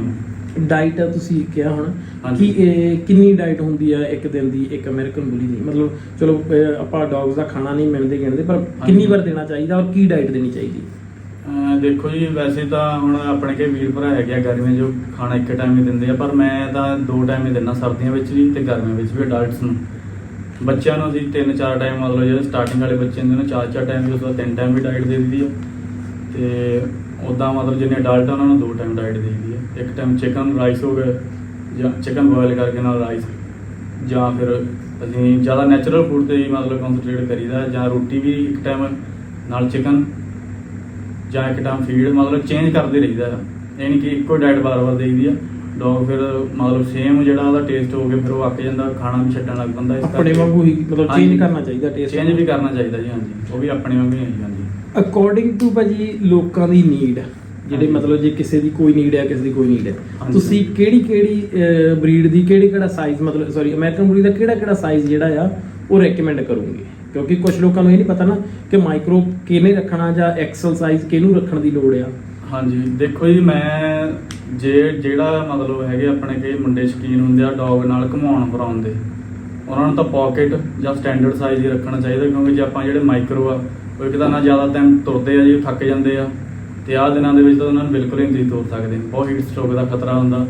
ਡਾਈਟ ਤੁਸੀਂ ਕਿਹਾ ਹੁਣ ਹਾਂਜੀ। ਕਿ ਕਿੰਨੀ ਡਾਈਟ ਹੁੰਦੀ ਆ ਇੱਕ ਦਿਨ ਦੀ ਇੱਕ ਅਮਰੀਕਨ ਬੁਲੀ ਦੀ? ਮਤਲਬ ਚਲੋ ਆਪਾਂ ਡੌਗਸ ਦਾ ਖਾਣਾ ਨਹੀਂ ਮਿਲਦੇ ਗਿਣਦੇ, ਪਰ ਕਿੰਨੀ ਵਾਰ ਦੇਣਾ ਚਾਹੀਦਾ ਔਰ ਕੀ ਡਾਈਟ ਦੇਣੀ ਚਾਹੀਦੀ? ਦੇਖੋ ਜੀ, ਵੈਸੇ ਤਾਂ ਹੁਣ ਆਪਣੇ ਕੇ ਵੀਰ ਭਰਾ ਹੈਗੇ ਆ ਗਰਮੀਆਂ ਜੋ ਖਾਣਾ ਇੱਕ ਟਾਈਮ ਹੀ ਦਿੰਦੇ ਆ, ਪਰ ਮੈਂ ਤਾਂ 2 ਟਾਈਮ ਹੀ ਦਿੰਦਾ, ਸਰਦੀਆਂ ਵਿੱਚ ਵੀ ਤੇ ਗਰਮੀਆਂ ਵਿੱਚ ਵੀ। ਅਡਲਟਸ ਨੂੰ, ਬੱਚਿਆਂ ਨੂੰ ਅਸੀਂ 3-4 ਟਾਈਮ, ਮਤਲਬ ਜਿਹੜੇ ਸਟਾਰਟਿੰਗ ਵਾਲੇ ਬੱਚੇ ਹੁੰਦੇ ਨੇ 4-4 ਟਾਈਮ ਵੀ, ਉਸ ਤੋਂ ਬਾਅਦ 3 ਟਾਈਮ ਵੀ ਡਾਈਟ ਦੇ ਦਿੰਦੀ ਆ। ਤੇ ਉੱਦਾਂ ਮਤਲਬ ਜਿੰਨੇ ਅਡਲਟ ਆ ਉਹਨਾਂ ਨੂੰ 2 ਟਾਈਮ ਡਾਈਟ ਦੇ ਦਿੰਦੀ ਆ। ਇੱਕ ਟਾਈਮ ਚਿਕਨ ਰਾਈਸ ਹੋ ਗਿਆ ਜਾਂ ਚਿਕਨ ਬੋਇਲ ਕਰਕੇ ਨਾਲ ਰਾਈਸ, ਜਾਂ ਫਿਰ ਅਸੀਂ ਜ਼ਿਆਦਾ ਨੈਚੁਰਲ ਫੂਡ 'ਤੇ ਹੀ ਮਤਲਬ ਕਨਸਨਟਰੇਟ ਕਰੀਦਾ, ਜਾਂ ਰੋਟੀ ਵੀ ਇੱਕ ਟਾਈਮ ਨਾਲ ਚਿਕਨ, ਜਾਂ ਇੱਕ ਟਾਈਮ ਫੀਡ, ਮਤਲਬ ਚੇਂਜ ਕਰਦੇ ਰਹੀਦਾ। ਇਹ ਨਹੀਂ ਕਿ ਇੱਕੋ ਡਾਈਟ ਵਾਰ-ਵਾਰ ਦੇਈਦੀ ਆ। ਡੌਗ ਫਿਰ ਮਤਲਬ ਸੇਮ ਜਿਹੜਾ ਉਹਦਾ ਟੇਸਟ ਹੋ ਗਿਆ, ਫਿਰ ਉਹ ਅੱਕ ਜਾਂਦਾ, ਖਾਣਾ ਵੀ ਛੱਡਣ ਲੱਗ ਪੈਂਦਾ। ਇਸ ਆਪਣੇ ਵਾਂਗੂ ਹੀ ਮਤਲਬ ਚੇਂਜ ਕਰਨਾ ਚਾਹੀਦਾ ਟੇਸਟ, ਚੇਂਜ ਵੀ ਕਰਨਾ ਚਾਹੀਦਾ ਜੀ। ਹਾਂਜੀ, ਉਹ ਵੀ ਆਪਣੇ ਵਾਂਗੂ ਹੀ ਹੈ ਜੀ। ਹਾਂਜੀ, ਅਕੋਰਡਿੰਗ ਟੂ ਭਾਜੀ ਲੋਕਾਂ ਦੀ ਨੀਡ, ਜਿਹੜੇ ਮਤਲਬ ਜੇ ਕਿਸੇ ਦੀ ਕੋਈ ਨੀਡ ਹੈ, ਕਿਸੇ ਦੀ ਕੋਈ ਨੀਡ ਹੈ, ਤੁਸੀਂ ਕਿਹੜੀ ਬਰੀਡ ਦੀ ਕਿਹੜਾ ਸਾਈਜ਼, ਮਤਲਬ ਸੌਰੀ ਅਮਰੀਕਨ ਬਰੀਡ ਦਾ ਕਿਹੜਾ ਸਾਈਜ਼ ਜਿਹੜਾ ਆ ਉਹ ਰეკਮੈਂਡ ਕਰੋਗੇ? ਕਿਉਂਕਿ ਕੁਝ ਲੋਕਾਂ ਨੂੰ ਇਹ ਨਹੀਂ ਪਤਾ ਨਾ ਕਿ ਮਾਈਕਰੋ ਕਿਹਨੇ ਰੱਖਣਾ ਜਾਂ ਐਕਸਲ ਸਾਈਜ਼ ਕਿਹਨੂੰ ਰੱਖਣ ਦੀ ਲੋੜ ਆ। ਹਾਂਜੀ, ਦੇਖੋ ਜੀ, ਮੈਂ ਜਿਹੜਾ ਮਤਲਬ ਹੈਗੇ ਆਪਣੇ ਕਈ ਮੁੰਡੇ ਸ਼ੌਕੀਨ ਹੁੰਦੇ ਆ ਡੌਗ ਨਾਲ ਘੁਮਾਉਣ ਫਿਰਾਉਣ ਦੇ, ਉਹਨਾਂ ਨੂੰ ਤਾਂ ਪੋਕਟ ਜਾਂ ਸਟੈਂਡਰਡ ਸਾਈਜ਼ ਹੀ ਰੱਖਣਾ ਚਾਹੀਦਾ। ਕਿਉਂਕਿ ਜੇ ਆਪਾਂ ਜਿਹੜੇ ਮਾਈਕਰੋ ਆ, ਉਹ ਇੱਕ ਤਾਂ ਨਾ ਜ਼ਿਆਦਾ ਟਾਈਮ ਤੁਰਦੇ ਆ ਜੀ, ਥੱਕ ਜਾਂਦੇ ਆ, ਤੇ ਆਹ ਦਿਨਾਂ ਦੇ ਵਿੱਚ ਤਾਂ ਉਹਨਾਂ ਨੂੰ ਬਿਲਕੁਲ ਹੀ ਨਹੀਂ ਤੁਰ ਸਕਦੇ, ਬਹੁਤ ਹੀਟ ਸਟ੍ਰੋਕ ਦਾ ਖਤਰਾ ਹੁੰਦਾ।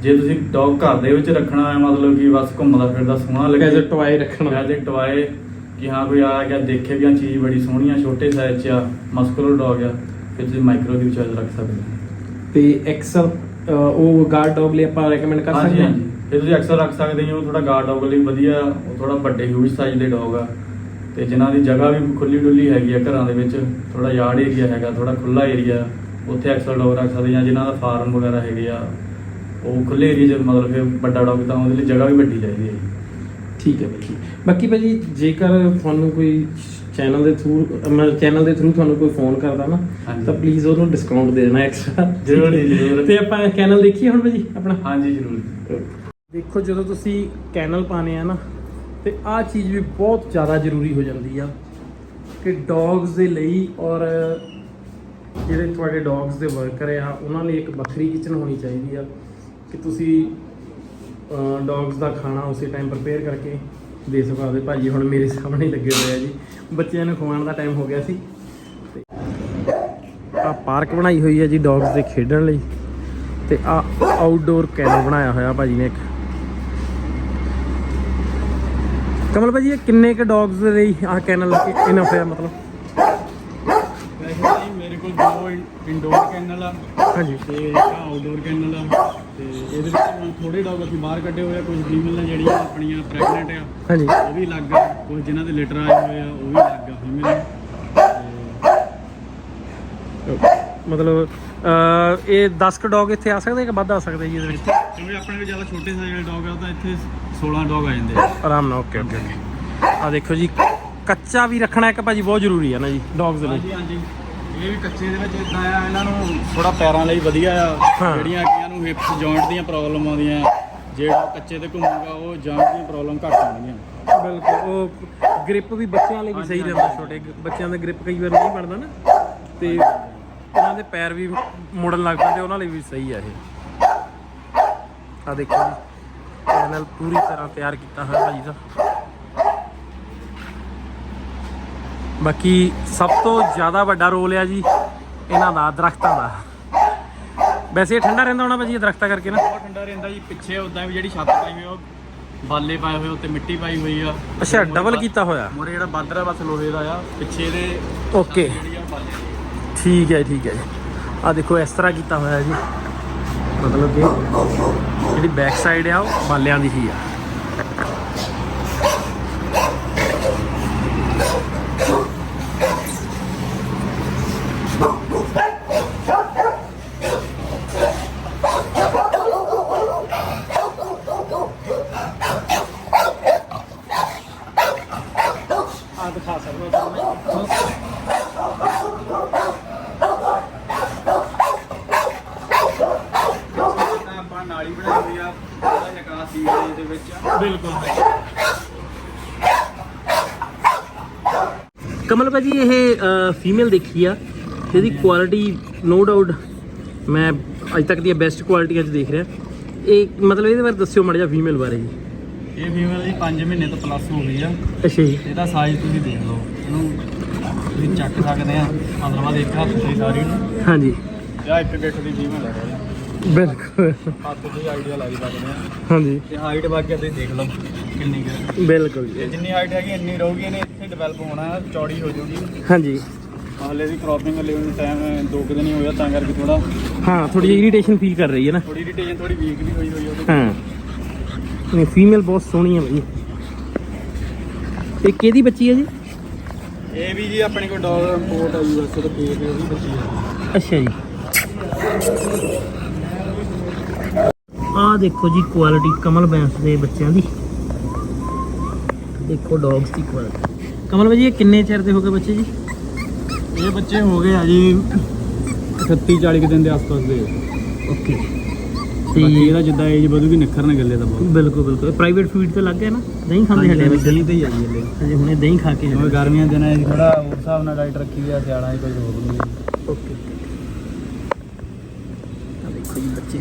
ਜੇ ਤੁਸੀਂ ਡੌਗ ਘਰ ਦੇ ਵਿੱਚ ਰੱਖਣਾ ਹੈ, ਮਤਲਬ ਕਿ ਬਸ ਘੁੰਮਦਾ ਫਿਰਦਾ ਸੋਹਣਾ ਲੱਗੇ, ਐਜ਼ ਅ ਟੁਆਏ ਰੱਖਣਾ, ਐਜ਼ ਅ ਟੁਆਏ, ਕਿ ਹਾਂ ਕੋਈ ਆ ਗਿਆ ਦੇਖੇ ਵੀ ਆ ਚੀਜ਼ ਬੜੀ ਸੋਹਣੀ ਆ, ਛੋਟੇ ਸਾਈਜ਼ 'ਚ ਆ, ਮਸਕੂਲਰ ਡੌਗ ਆ, ਫਿਰ ਤੁਸੀਂ ਮਾਈਕਰੋ ਦੀ ਚੋਇਸ ਰੱਖ ਸਕਦੇ ਹੋ। ਤੇ ਐਕਸਲ ਉਹ ਗਾਰਡ ਡੌਗ ਲਈ ਆਪਾਂ ਰეკਮੈਂਡ ਕਰ ਸਕਦੇ ਹਾਂ। ਹਾਂਜੀ, ਫਿਰ ਤੁਸੀਂ ਐਕਸਲ ਰੱਖ ਸਕਦੇ ਹੋ, ਥੋੜਾ ਗਾਰਡ ਡੌਗ ਲਈ ਵਧੀਆ, ਉਹ ਥੋੜਾ ਵੱਡੇ ਹਿਊਜ ਸਾਈਜ਼ ਦੇ ਡੌਗ ਆ, ਤੇ ਜਿਨ੍ਹਾਂ ਦੀ ਜਗ੍ਹਾ ਵੀ ਖੁੱਲੀ ਡੁੱਲੀ ਹੈਗੀ ਆ, ਘਰਾਂ ਦੇ ਵਿੱਚ ਥੋੜਾ ਯਾਰਡ ਏਰੀਆ ਹੈਗਾ, ਥੋੜਾ ਖੁੱਲਾ ਏਰੀਆ, ਉੱਥੇ ਐਕਸਲ ਡੌਗ ਰੱਖ ਸਕਦੇ, ਜਾਂ ਜਿਨ੍ਹਾਂ ਦਾ ਫਾਰਮ ਵਗੈਰਾ ਹੈਗੇ ਆ ਉਹ ਖੁੱਲੇ ਏਰੀਆ 'ਚ, ਮਤਲਬ ਫਿਰ ਵੱਡਾ ਡੌਗ ਤਾਂ ਉਹਦੇ ਲਈ ਜਗ੍ਹਾ ਵੀ ਵੱਡੀ ਚਾਹੀਦੀ ਹੈ ਜੀ। ਠੀਕ ਹੈ ਭਾਈ। ਬਾਕੀ ਭਾਜੀ ਜੇਕਰ ਤੁਹਾਨੂੰ ਕੋਈ ਚੈਨਲ ਦੇ ਥਰੂ ਤੁਹਾਨੂੰ ਕੋਈ ਫੋਨ ਕਰਦਾ ਨਾ, ਤਾਂ ਪਲੀਜ਼ ਉਹਨੂੰ ਡਿਸਕਾਊਂਟ ਦੇ ਦੇਣਾ ਐਕਸਟਰਾ। ਜ਼ਰੂਰ। ਤੇ ਆਪਾਂ ਕੈਨਲ ਦੇਖੀਏ ਹੁਣ ਭਾਜੀ ਆਪਣਾ? ਹਾਂਜੀ, ਜ਼ਰੂਰ। ਦੇਖੋ, ਜਦੋਂ ਤੁਸੀਂ ਕੈਨਲ ਪਾਣੇ ਆ ਨਾ, ਤੇ ਆਹ ਚੀਜ਼ ਵੀ ਬਹੁਤ ਜ਼ਿਆਦਾ ਜ਼ਰੂਰੀ ਹੋ ਜਾਂਦੀ ਆ ਕਿ ਡੌਗਸ ਦੇ ਲਈ, ਔਰ ਜਿਹੜੇ ਤੁਹਾਡੇ ਡੌਗਸ ਦੇ ਵਰਕਰ ਆ ਉਹਨਾਂ ਲਈ ਇੱਕ ਵੱਖਰੀ ਕਿਚਨ ਹੋਣੀ ਚਾਹੀਦੀ ਆ ਕਿ ਤੁਸੀਂ ਡੌਗਸ ਦਾ ਖਾਣਾ ਉਸੇ ਟਾਈਮ ਪ੍ਰਪੇਅਰ ਕਰਕੇ ਦੇ ਸਕਦੇ। ਭਾਜੀ ਹੁਣ ਮੇਰੇ ਸਾਹਮਣੇ ਲੱਗੇ ਹੋਏ ਆ ਜੀ, ਬੱਚਿਆਂ ਨੂੰ ਖਵਾਉਣ ਦਾ ਟਾਈਮ ਹੋ ਗਿਆ ਸੀ। ਤੇ ਆ ਪਾਰਕ ਬਣਾਈ ਹੋਈ ਹੈ ਜੀ ਡੌਗਸ ਦੇ ਖੇਡਣ ਲਈ, ਤੇ ਆ ਆਊਟਡੋਰ ਕੈਨਲ ਬਣਾਇਆ ਹੋਇਆ ਭਾਜੀ ਨੇ ਇੱਕ। ਕਮਲ ਭਾਜੀ ਇਹ ਕਿੰਨੇ ਕ ਡੌਗਸ ਦੇ ਲਈ ਆਹ ਕੈਨਲ ਇਨਫ ਹੈ? ਮਤਲਬ ਵੈਸੇ ਮੇਰੇ ਕੋਲ 2 ਇੰਡੋਰ ਕੈਨਲ ਆ, ਹਾਂਜੀ, ਤੇ ਇੱਕ ਆਊਟਡੋਰ ਕੈਨਲ ਆ, ਤੇ ਇਹਦੇ ਵਿੱਚ ਥੋੜੇ ਡੌਗ ਅਸੀਂ ਬਾਹਰ ਕੱਢੇ ਹੋਏ ਆ, ਕੁਝ ਫੀਮੇਲਾਂ ਜਿਹੜੀਆਂ ਆਪਣੀਆਂ ਪ੍ਰੈਗਨੈਂਟ ਆ, ਹਾਂਜੀ, ਉਹ ਵੀ ਅਲੱਗ ਆ, ਕੁਝ ਜਿਨ੍ਹਾਂ ਦੇ ਲਿਟਰ ਆਏ ਹੋਏ ਆ ਉਹ ਵੀ ਅਲੱਗ ਆ ਫੀਮੇਲ। ਮਤਲਬ ਇਹ 10 ਕ ਡੌਗ ਇੱਥੇ ਆ ਸਕਦੇ ਕਿ ਵੱਧ ਆ ਸਕਦੇ ਜੀ ਇਹਦੇ ਵਿੱਚ? ਕਿਉਂਕਿ ਆਪਣੇ ਕੋਲ ਜ਼ਿਆਦਾ ਛੋਟੇ ਸਾਈਜ਼ ਵਾਲੇ ਡੌਗ ਆ, ਤਾਂ ਇੱਥੇ 16 ਡੌਗ ਆ ਜਾਂਦੇ ਆ ਆਰਾਮ ਨਾਲ। Okay okay okay. ਆ ਦੇਖੋ ਜੀ, ਕੱਚਾ ਵੀ ਰੱਖਣਾ ਇੱਕ ਭਾਜੀ ਬਹੁਤ ਜ਼ਰੂਰੀ ਹੈ ਨਾ ਜੀ ਡੌਗਸ ਦੇ ਲਈ। ਹਾਂਜੀ ਹਾਂਜੀ, ਇਹ ਵੀ ਕੱਚੇ ਦੇ ਵਿੱਚ ਇਦਾਂ ਆ, ਇਹਨਾਂ ਨੂੰ ਥੋੜਾ ਪੈਰਾਂ ਲਈ ਵਧੀਆ ਆ। ਹਾਂ। ਜਿਹੜੀਆਂ ਕਈਆਂ ਨੂੰ ਹਿਪਸ ਜੁਆਇੰਟ ਦੀਆਂ ਪ੍ਰੋਬਲਮ ਆਉਂਦੀਆਂ, ਜਿਹੜਾ ਕੱਚੇ ਤੇ ਘੁੰਮੂਗਾ ਉਹ ਜੁਆਇੰਟ ਦੀਆਂ ਪ੍ਰੋਬਲਮ ਘੱਟ ਆਉਂਦੀਆਂ। ਬਿਲਕੁਲ, ਉਹ ਗ੍ਰਿਪ ਵੀ ਬੱਚਿਆਂ ਲਈ ਵੀ ਸਹੀ ਰਹਿੰਦਾ। ਛੋਟੇ ਬੱਚਿਆਂ ਦਾ ਗ੍ਰਿਪ ਕਈ ਵਾਰ ਨਹੀਂ ਬਣਦਾ ਨਾ, ਤੇ ਉਹਨਾਂ ਦੇ ਪੈਰ ਵੀ ਮੁੜਨ ਲੱਗ ਪੈਂਦੇ, ਉਹਨਾਂ ਲਈ ਵੀ ਸਹੀ ਆ ਇਹ। ਆ ਦੇਖੋ ਜੀ, ਕੈਨਲ ਪੂਰੀ ਤਰ੍ਹਾਂ ਤਿਆਰ ਕੀਤਾ ਹੋਇਆ ਭਾਜੀ ਦਾ। ਬਾਕੀ ਸਭ ਤੋਂ ਜ਼ਿਆਦਾ ਵੱਡਾ ਰੋਲ ਆ ਜੀ ਇਹਨਾਂ ਦਾ ਦਰਖਤਾਂ ਦਾ। ਵੈਸੇ ਇਹ ਠੰਡਾ ਰਹਿੰਦਾ ਹੋਣਾ ਭਾਜੀ ਇਹ ਦਰਖਤਾਂ ਕਰਕੇ ਨਾ? ਬਹੁਤ ਠੰਡਾ ਰਹਿੰਦਾ ਜੀ। ਪਿੱਛੇ ਉਦਾਂ ਵੀ ਜਿਹੜੀ ਛੱਤ ਪਾਈ ਹੋਈ ਉਹ ਬਾਲੇ ਪਾਏ ਹੋਏ, ਉੱਤੇ ਮਿੱਟੀ ਪਾਈ ਹੋਈ ਆ। ਅੱਛਾ, ਡਬਲ ਕੀਤਾ ਹੋਇਆ। ਮੋਰੇ ਜਿਹੜਾ ਬਾਦਰ ਆ ਬਸ ਲੋਹੇ ਦਾ ਆ, ਪਿੱਛੇ ਦੇ ਓਕੇ, ਠੀਕ ਹੈ ਠੀਕ ਹੈ ਜੀ। ਆ ਦੇਖੋ ਇਸ ਤਰ੍ਹਾਂ ਕੀਤਾ ਹੋਇਆ ਜੀ, ਮਤਲਬ ਕਿ ਜਿਹੜੀ ਬੈਕ ਸਾਈਡ ਆ ਉਹ ਬਾਲਿਆਂ ਦੀ ਹੀ ਆ। ਆਪਣਾ ਨਾਲੀ ਬਣਾਈ ਹੋਈ ਆ, ਉਹਦਾ ਨਿਕਾਸ ਸੀਵਰੇਜ ਦੇ ਵਿੱਚ। ਬਿਲਕੁਲ। ਕਮਲ ਭਾਜੀ ਇਹ ਫੀਮੇਲ ਦੇਖੀ ਆ, ਇਹਦੀ ਕੁਆਲਿਟੀ ਨੋ ਡਾਊਟ ਮੈਂ ਅੱਜ ਤੱਕ ਦੀਆਂ ਬੈਸਟ ਕੁਆਲਿਟੀਆਂ 'ਚ ਦੇਖ ਰਿਹਾ। ਇਹ ਮਤਲਬ ਇਹਦੇ ਬਾਰੇ ਦੱਸਿਓ ਮਾੜਾ ਜਿਹਾ ਫੀਮੇਲ ਬਾਰੇ ਜੀ। ਇਹ ਫੀਮੇਲ ਜੀ 5 ਮਹੀਨੇ ਤੋਂ ਪਲੱਸ ਹੋ ਗਈ ਆ। ਅੱਛਾ ਜੀ। ਇਹਦਾ ਸਾਈਜ਼ ਤੁਸੀਂ ਦੇਖ ਲਓ, ਇਹਨੂੰ ਤੁਸੀਂ ਚੱਕ ਸਕਦੇ ਆ, ਮਤਲਬ ਆ ਇੱਕ ਹੱਥ ਦੀ ਸਾਰੀ ਨੂੰ। ਹਾਂਜੀ। ਜਾਂ ਇੱਕ ਗਿੱਠ ਦੀ ਫੀਮੇਲ ਹੈ, ਬਿਲਕੁਲ। ਹੱਥ ਦੀ ਆਈਡੀਆ ਲੱਗ ਸਕਦੇ ਆ। ਹਾਂਜੀ। ਤੇ ਹਾਈਟ ਬਾਕੀ ਤੁਸੀਂ ਦੇਖ ਲਓ ਕਿੰਨੀ ਕੁ। ਬਿਲਕੁਲ ਇਹ ਜਿੰਨੀ ਹਾਈਟ ਹੈਗੀ ਇੰਨੀ ਰਹੂਗੀ, ਇਹਨੇ ਇੱਥੇ ਡਿਵੈਲਪ ਹੋਣਾ, ਚੌੜੀ ਹੋ ਜਾਊਗੀ। ਹਾਂਜੀ। ਹਾਲੇ ਦੀ ਕ੍ਰੋਪਿੰਗ ਲਈ ਉਹਨੂੰ ਟਾਈਮ 2 ਦਿਨ ਹੀ ਹੋਇਆ, ਤਾਂ ਕਰਕੇ ਥੋੜਾ ਹਾਂ ਥੋੜੀ ਜਿਹੀ ਇਰੀਟੇਸ਼ਨ ਫੀਲ ਕਰ ਰਹੀ ਹੈ ਨਾ। ਥੋੜੀ ਇਰੀਟੇਸ਼ਨ, ਥੋੜੀ ਵੀਕ ਵੀ ਹੋਈ ਹੋਈ ਉਹਦੇ। ਹਾਂ ਨਹੀਂ ਫੀਮੇਲ ਬਹੁਤ ਸੋਹਣੀ ਹੈ ਭਾਈ। ਇਹ ਕਿਹਦੀ ਬੱਚੀ ਹੈ ਜੀ? ਇਹ ਵੀ ਜੀ ਆਪਣੇ ਕੋਲ ਡੌਗ ਇੰਪੋਰਟ ਆ ਯੂਐਸ ਤੋਂ, ਪੇਟ ਉਹਦੀ ਬੱਚੀ ਆ। ਅੱਛਾ ਜੀ। ਆਹ ਦੇਖੋ ਜੀ ਕੁਆਲਿਟੀ ਕਮਲ ਬੈਂਸ ਦੇ ਬੱਚਿਆਂ ਦੀ, ਦੇਖੋ ਡੌਗਸ ਦੀ ਕੁਆਲਿਟੀ। ਕਮਲ ਭਾਜੀ ਇਹ ਕਿੰਨੇ ਚਿਰ ਦੇ ਹੋ ਗਏ ਬੱਚੇ ਜੀ? ਇਹ ਬੱਚੇ ਹੋ ਗਏ ਆ ਜੀ 38-40 ਦਿਨ ਦੇ ਆਸ-ਪਾਸ ਦੇ। ਓਕੇ। ਬਾਕੀ ਇਹਦਾ ਜਿੱਦਾਂ ਏਜ ਵਧੂਗੀ ਨਿਖਰਨ ਗੱਲੇ ਦਾ ਬਹੁਤ। ਬਿਲਕੁਲ ਬਿਲਕੁਲ। ਪ੍ਰਾਈਵੇਟ ਫੀਡ ਤੇ ਲੱਗ ਗਿਆ ਨਾ, ਦਹੀਂ ਖਾਂਦੇ ਹਟੇ ਬੱਚੇ। ਦਹੀਂ ਤੇ ਹੀ ਆ ਜੀ ਹਲੇ। ਅਜੇ ਹੁਣੇ ਦਹੀਂ ਖਾ ਕੇ ਹੁਣ ਗਰਮੀਆਂ ਦੇ ਦਿਨਾਂ 'ਚ ਥੋੜਾ ਉਸ ਹਿਸਾਬ ਨਾਲ ਡਾਈਟ ਰੱਖੀ ਆ, ਸਿਆਲਾਂ 'ਚ ਕੋਈ ਹੋਰ ਨਹੀਂ। ਓਕੇ। ਆ ਦੇਖੋ ਜੀ ਬੱਚੇ।